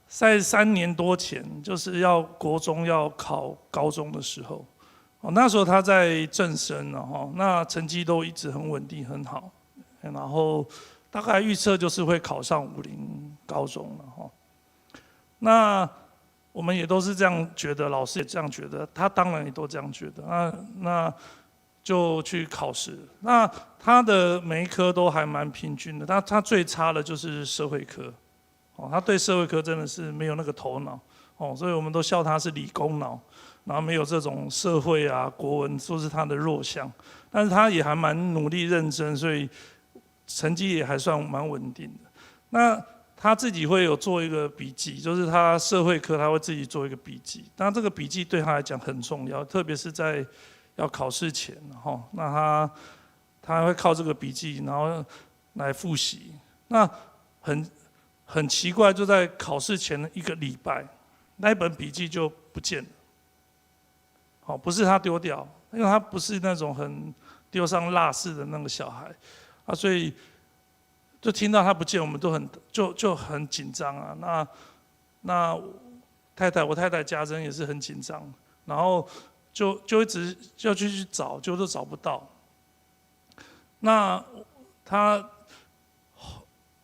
在3年多前，就是要国中要考高中的时候，那时候他在正声了哈，那成绩都一直很稳定很好，然后。大概预测就是会考上50高中了哈。那我们也都是这样觉得，老师也这样觉得，他当然也都这样觉得。那就去考试。那他的每一科都还蛮平均的，他最差的就是社会科，哦，他对社会科真的是没有那个头脑，哦，所以我们都笑他是理工脑，然后没有这种社会啊、国文都是他的弱项。但是他也还蛮努力认真，所以。成绩也还算蛮稳定的。那他自己会有做一个笔记，就是他社会科他会自己做一个笔记。但这个笔记对他来讲很重要，特别是在要考试前，哈，那他会靠这个笔记，然后来复习。那很奇怪，就在考试前的1个礼拜，那一本笔记就不见了。好，不是他丢掉，因为他不是那种很丢上蜡似的那个小孩。所以就听到他不见，我们都就很紧张啊。那我太太家珍也是很紧张，然后就一直要去找，就都找不到。那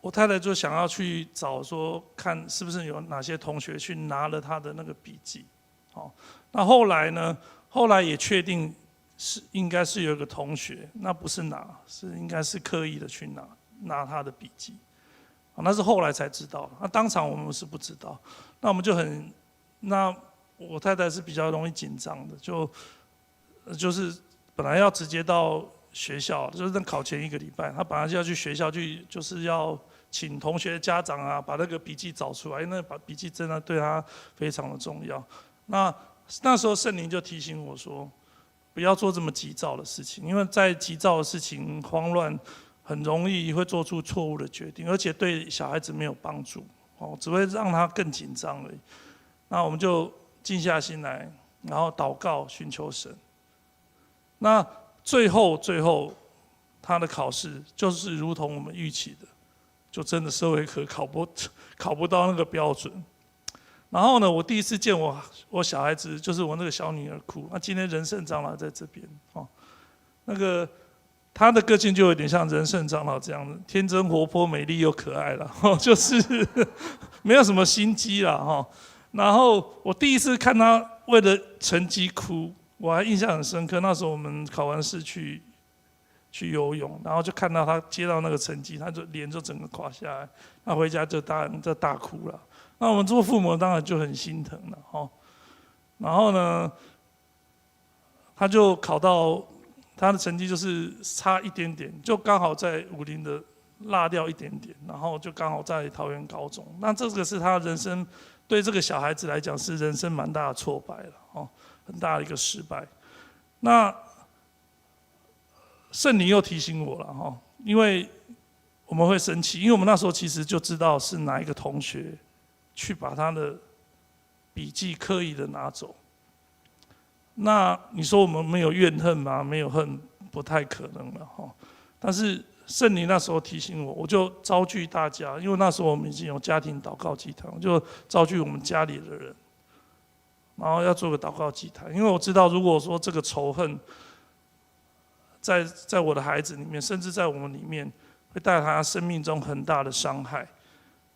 我太太就想要去找，说看是不是有哪些同学去拿了他的那个笔记。好，那后来呢？后来也确定。应该是有一个同学，那不是应该是刻意的去拿他的笔记，那是后来才知道，那当场我们是不知道，那我们就那我太太是比较容易紧张的，就是本来要直接到学校，就是在考前1个礼拜，她本来就要去学校去，就是要请同学家长啊把那个笔记找出来，因为把笔记真的对她非常的重要。那时候圣灵就提醒我说。不要做这么急躁的事情，因为在急躁的事情慌乱，很容易会做出错误的决定，而且对小孩子没有帮助。只会让他更紧张而已。那我们就静下心来，然后祷告寻求神。那最后他的考试就是如同我们预期的，就真的社会科考不到那个标准。然后呢，我第一次见我小孩子，就是我那个小女儿哭。那今天仁圣长老在这边那个他的个性就有点像仁圣长老这样的，天真活泼、美丽又可爱了，就是没有什么心机啦然后我第一次看他为了成绩哭，我还印象很深刻。那时候我们考完试去游泳，然后就看到他接到那个成绩，他就脸就整个垮下来，他回家就大哭了。那我们做父母当然就很心疼了然后呢，他就考到他的成绩就是差一点点，就刚好在50的落掉一点点，然后就刚好在桃园高中。那这个是他人生对这个小孩子来讲是人生蛮大的挫败了很大的一个失败。那圣灵又提醒我了因为我们会生气，因为我们那时候其实就知道是哪一个同学去把他的笔记刻意的拿走。那你说我们没有怨恨吗？没有恨，不太可能了但是圣灵那时候提醒我，我就召聚大家，因为那时候我们已经有家庭祷告祭坛，我就召聚我们家里的人，然后要做个祷告祭坛。因为我知道，如果说这个仇恨在我的孩子里面，甚至在我们里面，会带来他生命中很大的伤害，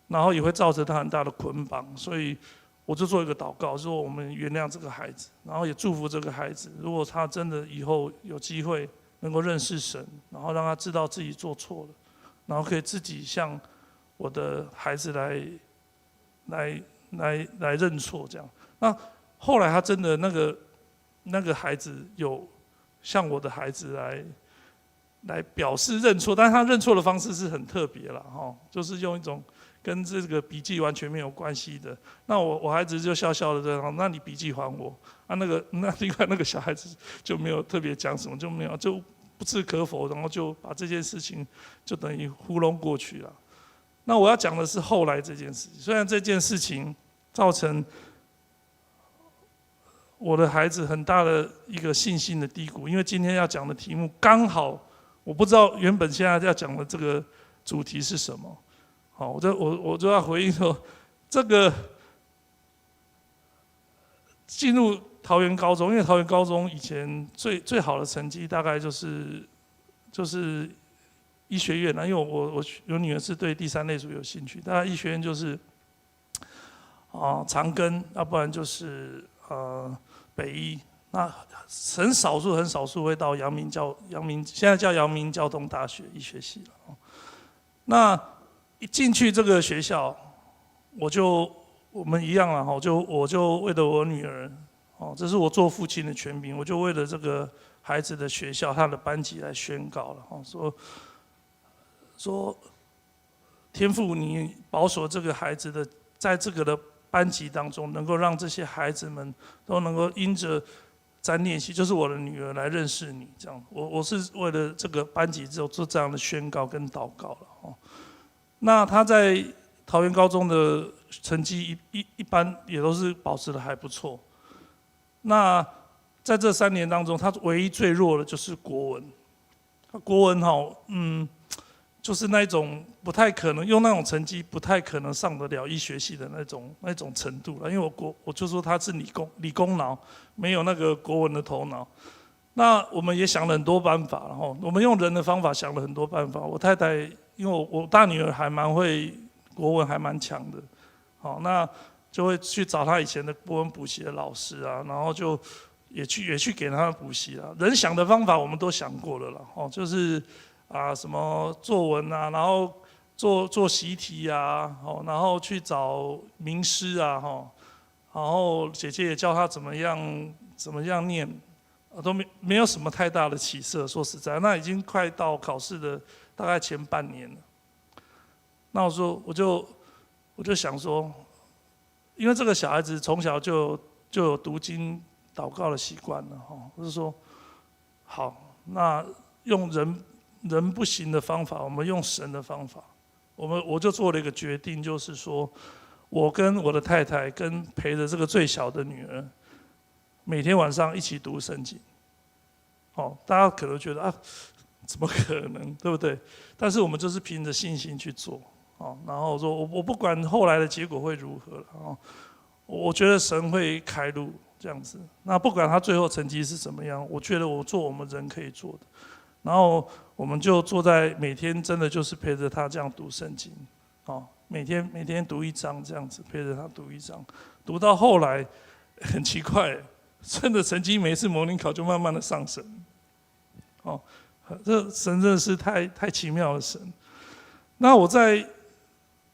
然后也会造成他很大的捆绑。所以我就做一个祷告，说我们原谅这个孩子，然后也祝福这个孩子，如果他真的以后有机会能够认识神，然后让他知道自己做错了，然后可以自己向我的孩子来认错这样。那后来他真的那个孩子有向我的孩子来表示认错，但是他认错的方式是很特别啦就是用一种跟这个笔记完全没有关系的。那我孩子就笑笑的这样，那你笔记还我那另外那个小孩子就没有特别讲什么，就没有就不置可否，然后就把这件事情就等于糊弄过去了。那我要讲的是后来这件事情，虽然这件事情造成我的孩子很大的一个信心的低谷，因为今天要讲的题目刚好我不知道原本现在要讲的这个主题是什么。我就要回应说，这个进入桃园高中，因为桃园高中以前最好的成绩大概就是医学院因为我女儿是对第三类组有兴趣，大概医学院就是长庚，要不然就是北医，那很少数会到阳明现在叫阳明交通大学医学系了。那一进去这个学校，我们一样了我就为了我女儿这是我做父亲的权柄，我就为了这个孩子的学校他的班级来宣告了说天父，你保守这个孩子的在这个的班级当中，能够让这些孩子们都能够因着沾念系，就是我的女儿来认识你这样。我是为了这个班级做这样的宣告跟祷告了那他在桃园高中的成绩一般也都是保持的还不错。那在这3年当中，他唯一最弱的就是国文。国文就是那种不太可能用那种成绩不太可能上得了医学系的那种程度了，因为我就说他是理工脑，没有那个国文的头脑。那我们也想了很多办法，我们用人的方法想了很多办法。我太太因为我大女儿还蛮会国文，还蛮强的，那就会去找她以前的国文补习的老师然后就也去给她补习了。人想的方法我们都想过了啦，就是什么作文然后做习题然后去找名师然后姐姐也教她怎么样念。都没有什么太大的起色，说实在，那已经快到考试的大概前半年了。那我就想说，因为这个小孩子从小就有读经祷告的习惯了我就说，好，那用人不行的方法，我们用神的方法，我就做了一个决定，就是说，我跟我的太太跟陪着这个最小的女儿，每天晚上一起读圣经。大家可能觉得啊，怎么可能，对不对？但是我们就是凭着信心去做，然后说我不管后来的结果会如何了，我觉得神会开路这样子。那不管他最后成绩是怎么样，我觉得我做我们人可以做的。然后我们就坐在每天真的就是陪着他这样读圣经，每天读1章这样子，陪着他读1章，读到后来很奇怪，真的成绩每一次模拟考就慢慢的上升，这神真的是太奇妙的神。那我在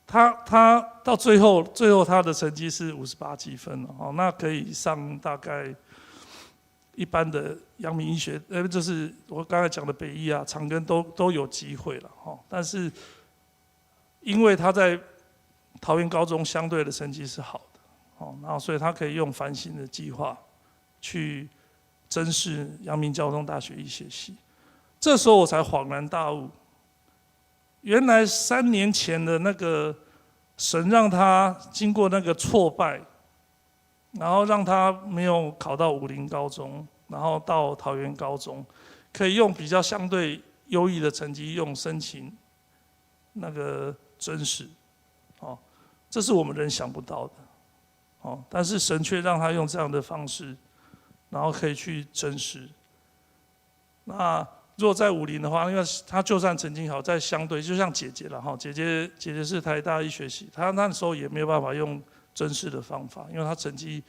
他到最后他的成绩是58几分了，那可以上大概一般的阳明医学，就是我刚才讲的北医啊、长庚都有机会了，但是因为他在桃园高中相对的成绩是好的，然后所以他可以用繁星的计划去甄试阳明交通大学医学系。这时候我才恍然大悟，原来3年前的那个神让他经过那个挫败，然后让他没有考到武陵高中，然后到桃园高中，可以用比较相对优异的成绩用申请那个甄试，这是我们人想不到的，但是神却让他用这样的方式，然后可以去甄试。那如果在武陵的话，因为他就算成绩好，在相对就像姐姐了哈，姐姐是台大医学系，她那时候也没有办法用甄试的方法，因为她成绩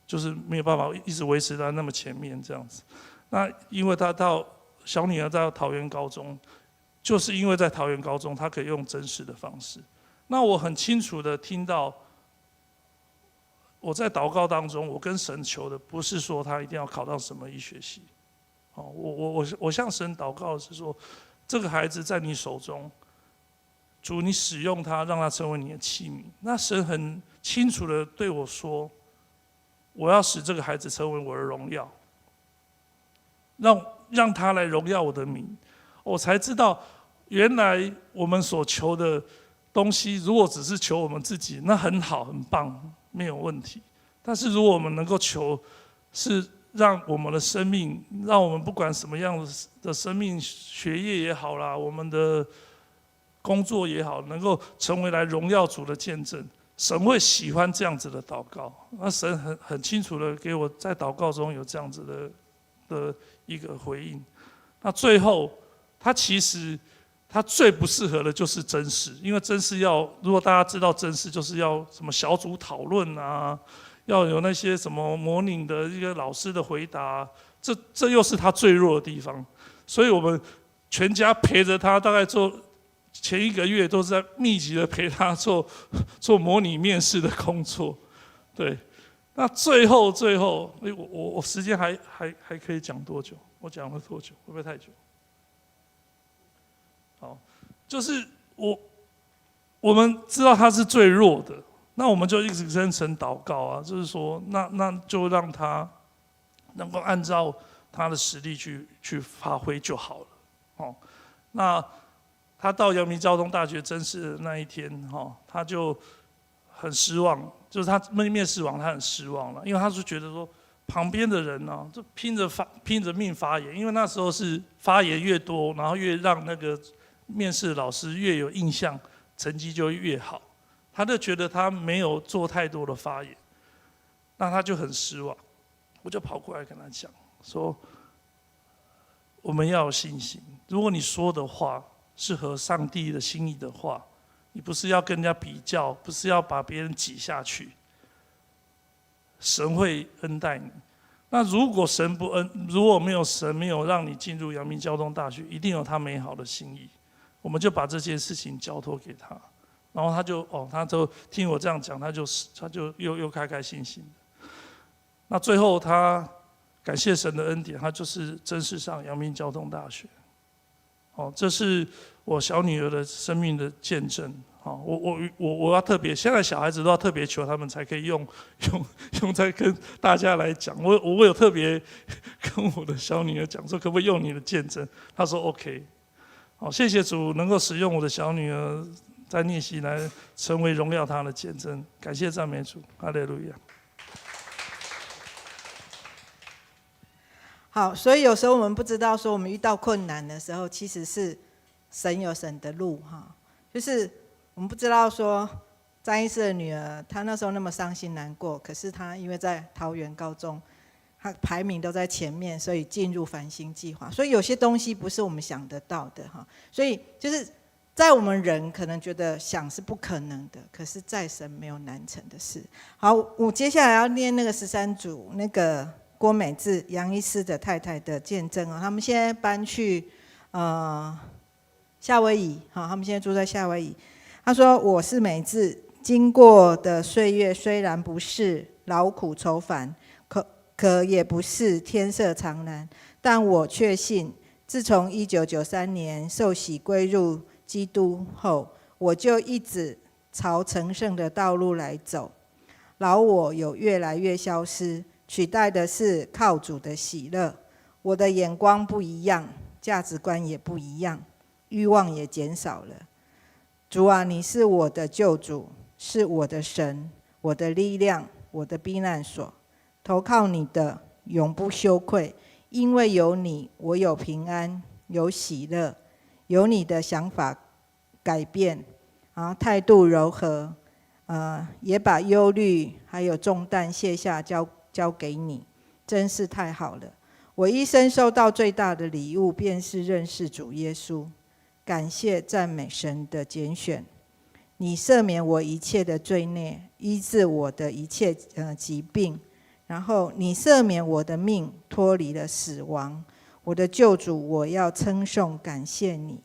就是没有办法一直维持在那么前面这样子。那因为她到小女儿到桃园高中，就是因为在桃园高中，她可以用甄试的方式。那我很清楚的听到，我在祷告当中，我跟神求的不是说她一定要考到什么医学系。我向神祷告的是说，这个孩子在你手中，主你使用他，让他成为你的器皿。那神很清楚的对我说，我要使这个孩子成为我的荣耀，让他来荣耀我的名。我才知道，原来我们所求的东西，如果只是求我们自己，那很好很棒，没有问题。但是如果我们能够求，是让我们的生命，让我们不管什么样的生命，学业也好啦，我们的工作也好，能够成为来荣耀主的见证。神会喜欢这样子的祷告。那神很清楚的给我在祷告中有这样子的一个回应。那最后，他其实他最不适合的就是甄试，因为甄试如果大家知道甄试就是要什么小组讨论啊。要有那些什么模拟的一个老师的回答，这又是他最弱的地方，所以我们全家陪着他，大概前1个月都是在密集的陪他做模拟面试的工作，对。那最后，我时间还可以讲多久？我讲了多久？会不会太久？好，就是我们知道他是最弱的。那我们就一直跟神祷告啊，就是说，那就让他能够按照他的实力去发挥就好了，那他到阳明交通大学甄试的那一天，他就很失望，就是他面试完他很失望了，因为他是觉得说旁边的人呢，就拼着命发言，因为那时候是发言越多，然后越让那个面试的老师越有印象，成绩就越好。他就觉得他没有做太多的发言，那他就很失望。我就跑过来跟他讲说，我们要有信心。如果你说的话是合上帝的心意的话，你不是要跟人家比较，不是要把别人挤下去，神会恩待你。那如果如果没有神没有让你进入阳明交通大学，一定有他美好的心意。我们就把这件事情交托给他。然后他就听我这样讲，他就又开心心的。那最后他感谢神的恩典，他就是甄试上阳明交通大学。这是我小女儿的生命的见证。我要特别，现在小孩子都要特别求他们才可以用在跟大家来讲。我有特别跟我的小女儿讲说，可不可以用你的见证？她说 OK。好，谢谢主能够使用我的小女儿。在逆袭来成为荣耀他的见证。感谢赞美主，哈利路亚。好，所以有时候我们不知道说，我们遇到困难的时候，其实是神有神的路哈。就是我们不知道说，张医师的女儿，她那时候那么伤心难过，可是她因为在桃园高中，她排名都在前面，所以进入繁星计划。所以有些东西不是我们想得到的哈。所以就是在我们人可能觉得想是不可能的，可是在神没有难成的事。好，我接下来要念那个13组那个郭美智杨医师的太太的见证哦，他们现在搬去夏威夷，好，他们现在住在夏威夷。他说：“我是美智，经过的岁月虽然不是劳苦愁烦，可也不是天色常蓝，但我确信，自从1993年受洗归入基督后，我就一直朝成圣的道路来走。老我有越来越消失，取代的是靠主的喜乐。我的眼光不一样，价值观也不一样，欲望也减少了。主啊，你是我的救主，是我的神，我的力量，我的避难所。投靠你的，永不羞愧，因为有你，我有平安，有喜乐，有你的想法改变，态度柔和，也把忧虑还有重担卸下，交给你，真是太好了。我一生收到最大的礼物，便是认识主耶稣。感谢赞美神的拣选，你赦免我一切的罪孽，医治我的一切疾病，然后你赦免我的命，脱离了死亡。我的救主，我要称颂感谢你。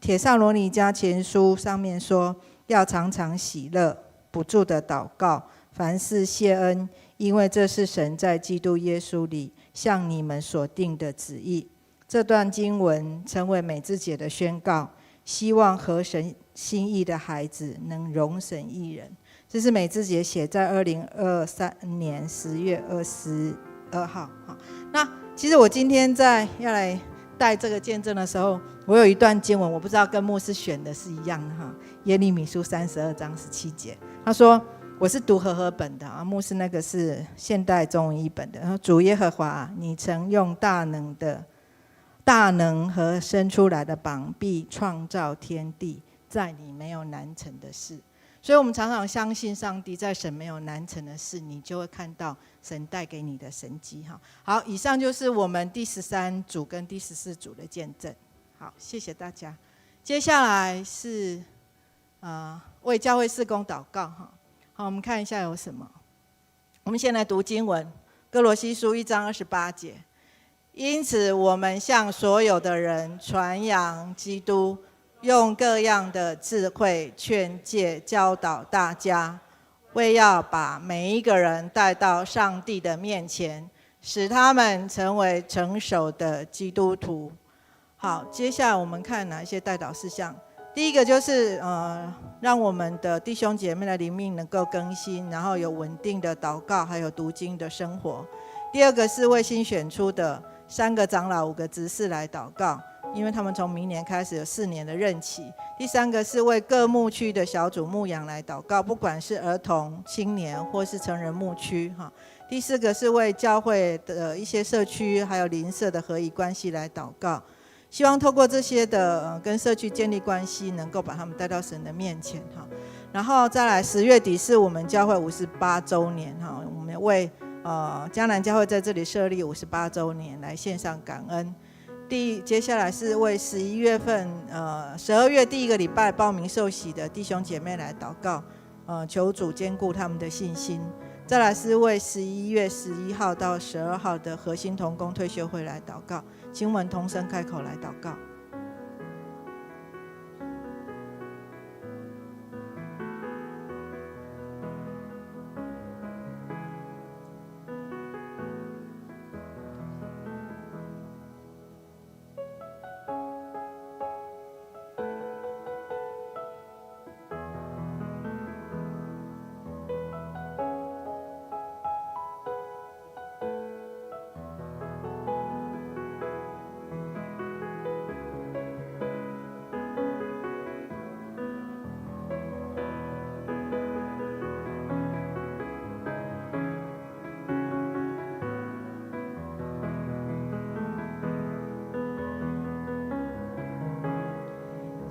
帖撒罗尼迦前书上面说，要常常喜乐，不住的祷告，凡事谢恩，因为这是神在基督耶稣里向你们所定的旨意。这段经文成为美智姐的宣告，希望合神心意的孩子能容神一人。这是美智姐写在2023年10月22号。那其实我今天要来带这个见证的时候，我有一段经文，我不知道跟牧师选的是一样的哈。耶利米书32章17节，他说，我是读和合本的牧师那个是现代中文译本的。然后主耶和华，你曾用大能和伸出来的膀臂创造天地，在你没有难成的事。所以我们常常相信上帝，在神没有难成的事，你就会看到神带给你的神迹。好，以上就是我们第13组跟第14组的见证。好，谢谢大家。接下来是为教会事工祷告。好，我们看一下有什么。我们先来读经文，哥罗西书1章28节。因此我们向所有的人传扬基督，用各样的智慧劝诫教导大家，为要把每一个人带到上帝的面前，使他们成为成熟的基督徒。好，接下来我们看哪一些代祷事项。第一个就是让我们的弟兄姐妹的灵命能够更新，然后有稳定的祷告还有读经的生活。第二个是为新选出的3个长老5个执事来祷告，因为他们从明年开始有4年的任期。第3个是为各牧区的小组牧养来祷告，不管是儿童、青年或是成人牧区。第4个是为教会的一些社区还有邻舍的合宜关系来祷告，希望透过这些的跟社区建立关系，能够把他们带到神的面前。然后再来10月底是我们教会58周年，我们为江南教会在这里设立58周年来献上感恩。接下来是为11月份12月第1个礼拜报名受洗的弟兄姐妹来祷告，求主坚固他们的信心。再来是为11月11号到12号的核心同工退休会来祷告，请我们同声开口来祷告。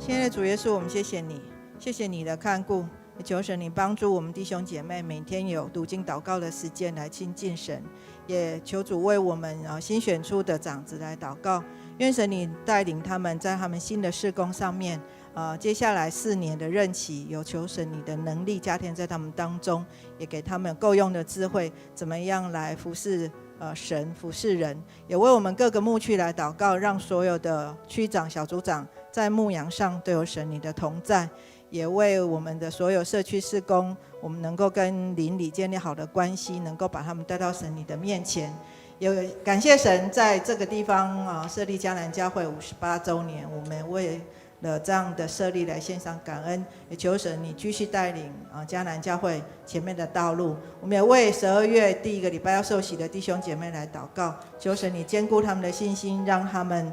亲爱的主耶稣，我们谢谢你，谢谢你的看顾，也求神你帮助我们弟兄姐妹每天有读经祷告的时间来亲近神，也求主为我们新选出的长子来祷告，愿神你带领他们在他们新的事工上面，接下来4年的任期，有求神你的能力加添在他们当中，也给他们够用的智慧，怎么样来服侍神服侍人，也为我们各个牧区来祷告，让所有的区长小组长在牧羊上都有神你的同在，也为我们的所有社区事工，我们能够跟邻里建立好的关系，能够把他们带到神你的面前。也感谢神在这个地方设立迦南教会58周年，我们为了这样的设立来献上感恩，也求神你继续带领迦南教会前面的道路。我们也为12月第1个礼拜要受洗的弟兄姐妹来祷告，求神你坚固他们的信心，让他们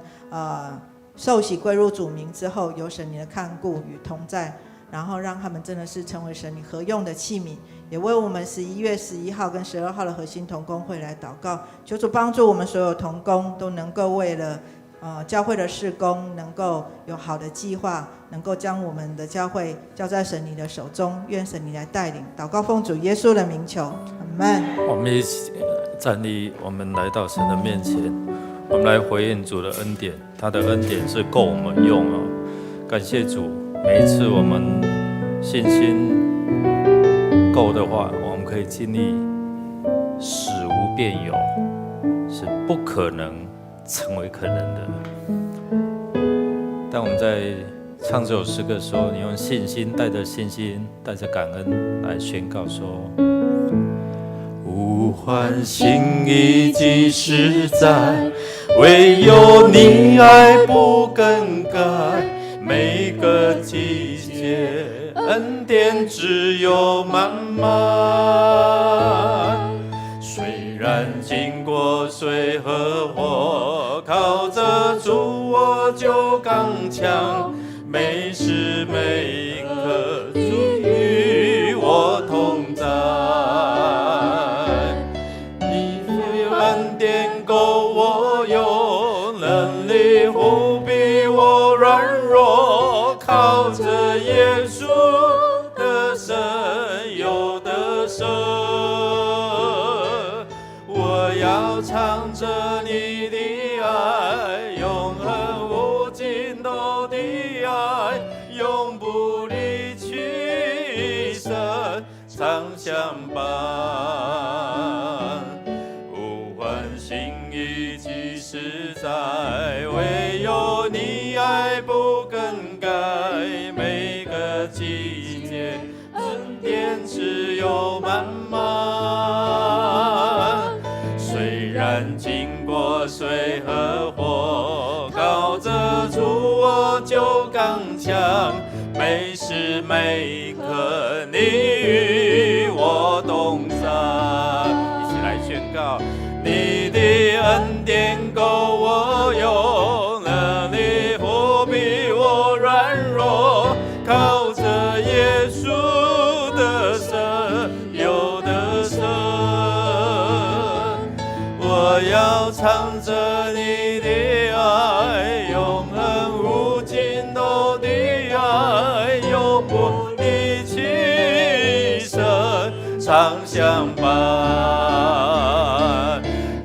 受洗归入主名之后，有神你的看顾与同在，然后让他们真的是成为神你合用的器皿。也为我们11月11号跟12号的核心同工会来祷告，求主帮助我们所有同工都能够为了教会的事工能够有好的计划，能够将我们的教会交在神你的手中，愿神你来带领。祷告奉主耶稣的名求，阿们。我们一起站立，我们来到神的面前，我们来回应主的恩典，他的恩典是够我们用哦。感谢主，每一次我们信心够的话，我们可以经历使无变有，是不可能成为可能的。当我们在唱这首诗歌的时候，你用信心，带着信心，带着感恩来宣告说：呼唤心意即实在，唯有你爱不更改，每个季节恩典只有满满。虽然经过水和火，靠着主我就刚强，每时每刻主与我同在。你恩典够我用，能力不比我软弱，靠着耶稣的神有得胜。我要唱着你的爱，永恒无尽头的爱，永不离去，神常相伴。呼唤心意即实在，唯有你爱不更改，每个季节恩典只有满满。虽然经过水和火，靠着主我就刚强，每时每刻你与我同在。一起来宣告：你的恩典够我用，能力不比我软弱，靠着耶稣的神有得胜。我要唱着你的爱，永恒无尽头的爱，永不离弃，神常相伴。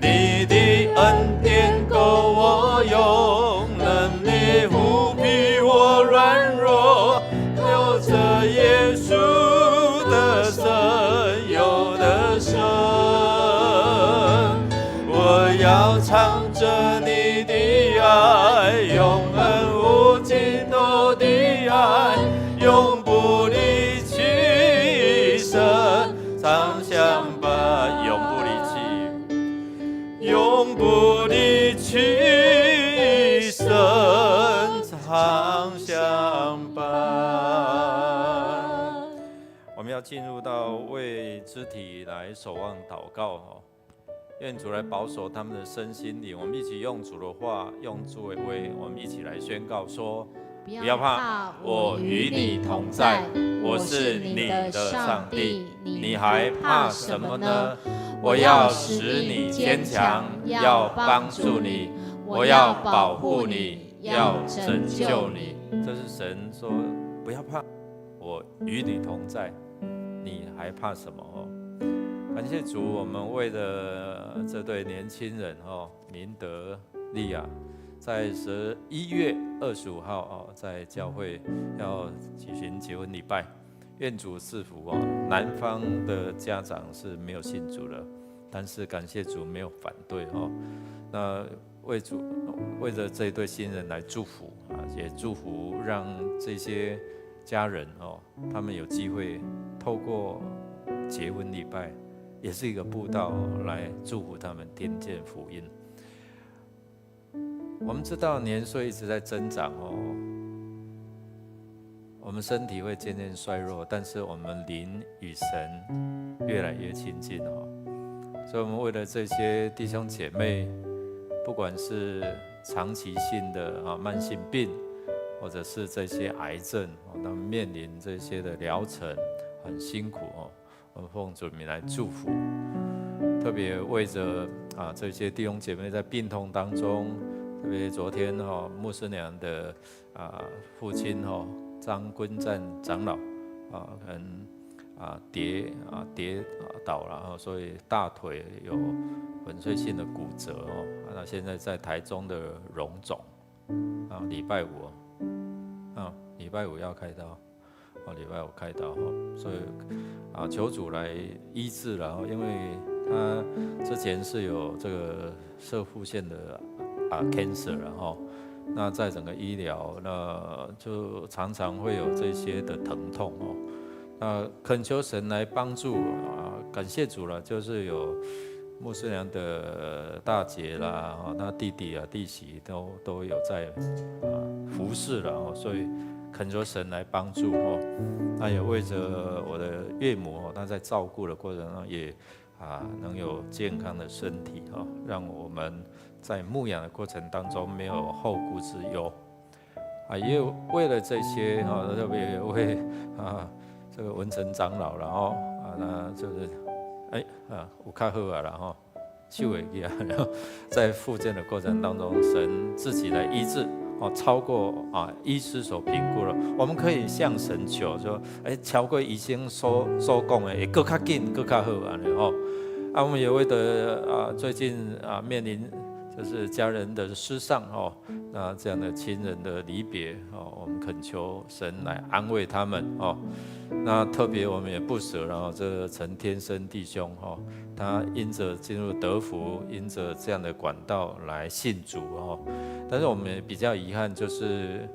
你的恩典够我用，能力不比我软弱，靠着耶稣的神有得胜。我要唱着你的爱，永恒无尽头的爱，永不离弃，神常相伴，永不离弃，永不离弃，神常相伴。我们要进入到为肢体来守望祷告哈，愿主来保守他们的身心灵。我们一起用主的话，用主的为，我们一起来宣告说：不要怕，我与你同在，我是你的上帝，你还怕什么呢？我要使你坚强，要帮助你，我要保护你，要拯救你。这是神说，不要怕，我与你同在，你还怕什么？感谢主，我们为了这对年轻人明德、利亚，在11月25号在教会要举行结婚礼拜。愿主赐福南方的家长是没有信主的，但是感谢主没有反对那为着这一对新人来祝福也祝福让这些家人他们有机会透过结婚礼拜，也是一个布道来祝福他们听见福音。我们知道年岁一直在增长我们身体会渐渐衰弱，但是我们灵与神越来越亲近所以我们为了这些弟兄姐妹，不管是长期性的慢性病，或者是这些癌症他们面临这些的疗程很辛苦我们奉主名来祝福，特别为着这些弟兄姐妹在病痛当中，特别昨天牧师娘的父亲张坤赞长老可能跌倒了所以大腿有粉碎性的骨折那现在在台中的荣总礼拜五要开刀礼拜五开刀所以求主来医治了因为他之前是有这个射腹腺的cancer 那在整个医疗那就常常会有这些的疼痛那恳求神来帮助感谢主了，就是有牧师娘的大姐啦那弟弟弟媳都有在服侍了所以恳求神来帮助那也为着我的岳母她在照顾的过程中也能有健康的身体让我们在牧养的过程当中没有后顾之忧也为了这些特别为这个文成长老然后那就是有较好了手会记然后在复健的过程当中，神自己来医治超过医师所评估了，我们可以向神求说，超过医生所讲的，会更较紧、更较好我们也为了最近面临就是家人的失丧那这样的亲人的离别我们恳求神来安慰他们那特别我们也不舍，然后这陈天生弟兄他因着进入德福，因着这样的管道来信主但是我们也比较遗憾，就是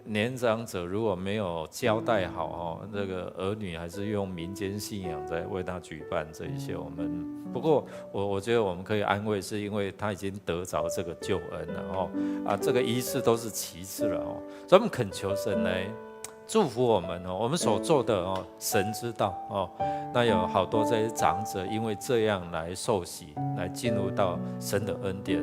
年长者如果没有交代好这个儿女还是用民间信仰在为他举办这一些，我们不过我觉得我们可以安慰，是因为他已经得着这个救恩了这个仪式都是其次了所以我们恳求神来祝福我们我们所做的神知道那有好多这些长者因为这样来受洗，来进入到神的恩典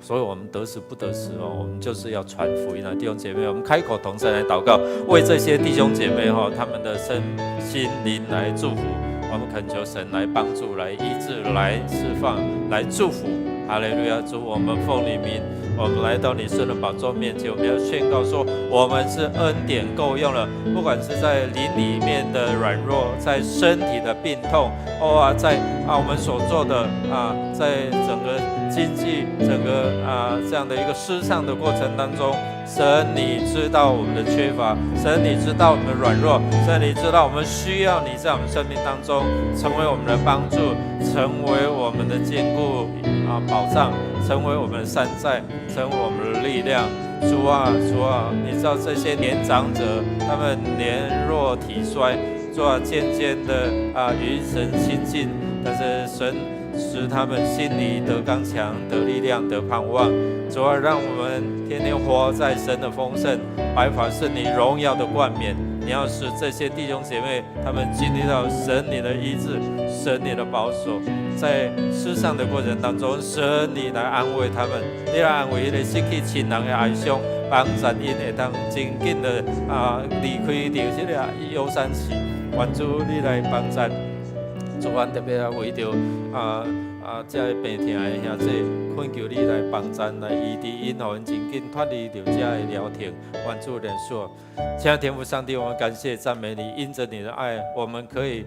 所以我们得时不得时我们就是要传福音弟兄姐妹，我们开口同声来祷告，为这些弟兄姐妹他们的身心灵来祝福，我们恳求神来帮助，来医治，来释放，来祝福。哈利路亚！主，我们奉你名，我们来到你圣的宝座面前，我们要宣告说，我们是恩典够用了。不管是在灵里面的软弱，在身体的病痛，在我们所做的在整个经济整个这样的一个失丧的过程当中，神你知道我们的缺乏，神你知道我们的软弱，神你知道我们需要你在我们生命当中成为我们的帮助，成为我们的坚固保障，成为我们的山寨，成为我们的力量。主啊，你知道这些年长者他们年弱体衰，主啊，渐渐的与神亲近，但是神使他们心里得刚强，得力量，得盼望。主啊，让我们天天活在神的丰盛，白发是你荣耀的冠冕。你要使这些弟兄姐妹他们经历到神你的医治，神你的保守，在世上的过程当中，神你来安慰他们，你来安慰那个失去亲人的哀伤，帮助因会当真紧的离开掉这个忧伤期。愿主你来帮助，主，阮特别为着这个病痛的兄弟，恳求你来帮咱，来医治因，互因真紧脱离着这个疗程，关注人数。亲爱的天父上帝，我们感谢赞美你，因着你的爱，我们可以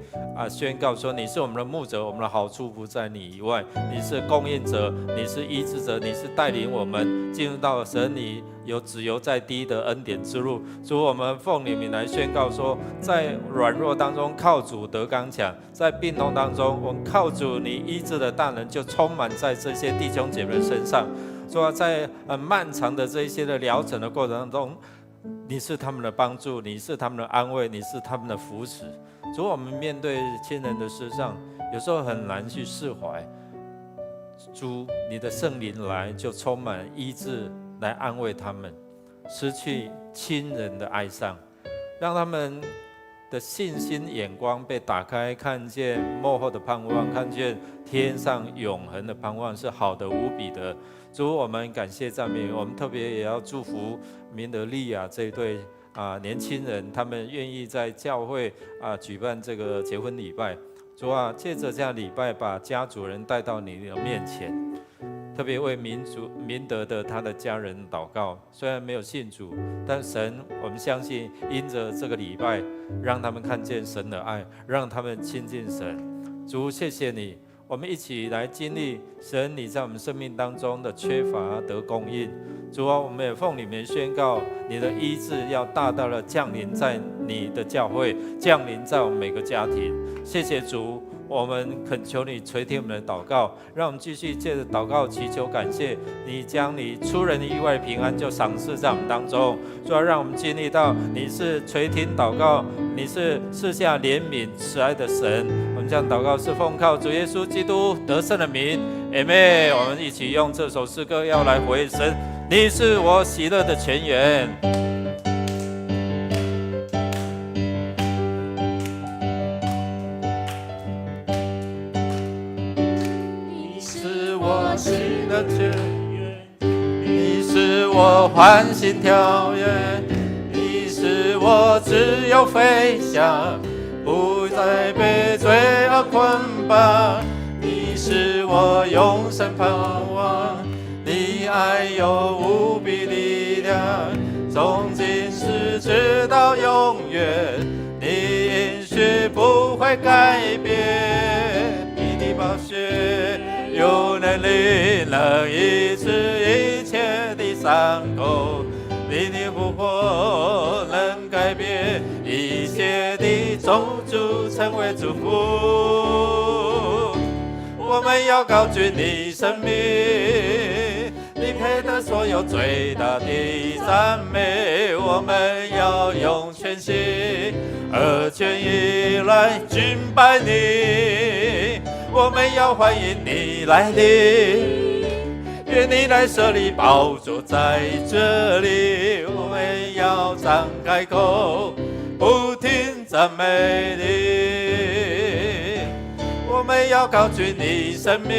宣告说，你是我们的牧者，我们的好处不在你以外，你是供应者，你是医治者，你是带领我们进入到神你有自由在低的恩典之路。主，我们奉你名来宣告说，在软弱当中靠主得刚强，在病痛当中，我们靠主你医治的大能就充满在这些弟兄姐妹身上。说在漫长的这一些的疗程的过程当中，你是他们的帮助，你是他们的安慰，你是他们的扶持。主，我们面对亲人的事上，有时候很难去释怀。主，你的圣灵来就充满医治，来安慰他们，失去亲人的哀伤，让他们的信心眼光被打开，看见末后的盼望，看见天上永恒的盼望是好的无比的。主，我们感谢赞美，我们特别也要祝福明德利亚这一对年轻人，他们愿意在教会举办这个结婚礼拜。主啊，借着这样礼拜，把家族人带到你的面前，特别为明德的他的家人祷告。虽然没有信主，但神，我们相信，因着这个礼拜，让他们看见神的爱，让他们亲近神。主，谢谢你。我们一起来经历神你在我们生命当中的缺乏得供应。主啊，我们也奉你们宣告，你的医治要大大的降临在你的教会，降临在我们每个家庭。谢谢主，我们恳求你垂听我们的祷告，让我们继续借着祷告祈求感谢你，将你出人意外平安就赏赐在我们当中。主啊，让我们经历到你是垂听祷告，你是赐下怜悯慈爱的神。我们将祷告是奉靠主耶稣基督得胜的名，阿们。我们一起用这首诗歌要来回应神，你是我喜乐的泉源。你是我喜乐的泉源，你是我欢欣跳跃，你是我自由飞翔，不再被罪恶捆绑。你是我永生盼望，你爱有无比力量，从今世直到永远，你应许不会改变。你的宝血有能力能医治一切的伤口，你的复活能改变一切的种族成为祝福。我们要高举你生命，你配得所有最大的赞美。我们要用全心和全意来敬拜你，我们要欢迎你来临，愿你来设立宝座在这里。我们要张开口，不停赞美你。我们要高举你生命，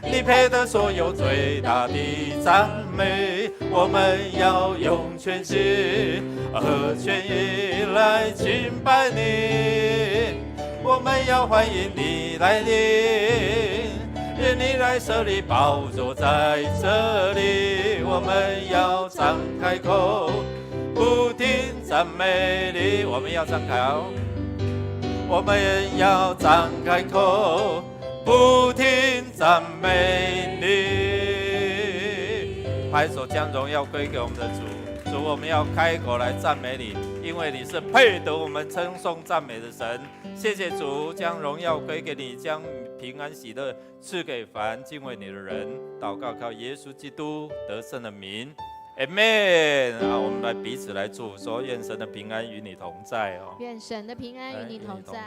你配得所有最大的赞美。我们要用全心和全意来敬拜你，我们要欢迎你来临，愿你来设立宝座在这里。我们要张开口，不停赞美你。我们要张开口，我们要张开口，不停赞美你。拍手将荣耀归给我们的主。主，我们要开口来赞美你，因为你是配得我们称颂赞美的神。谢谢主，将荣耀归给你，将平安喜乐赐给凡敬畏你的人。祷告靠耶稣基督得胜的名，阿们。我们来彼此来祝福，说愿神的平安与你同在哦。愿神的平安与你同在。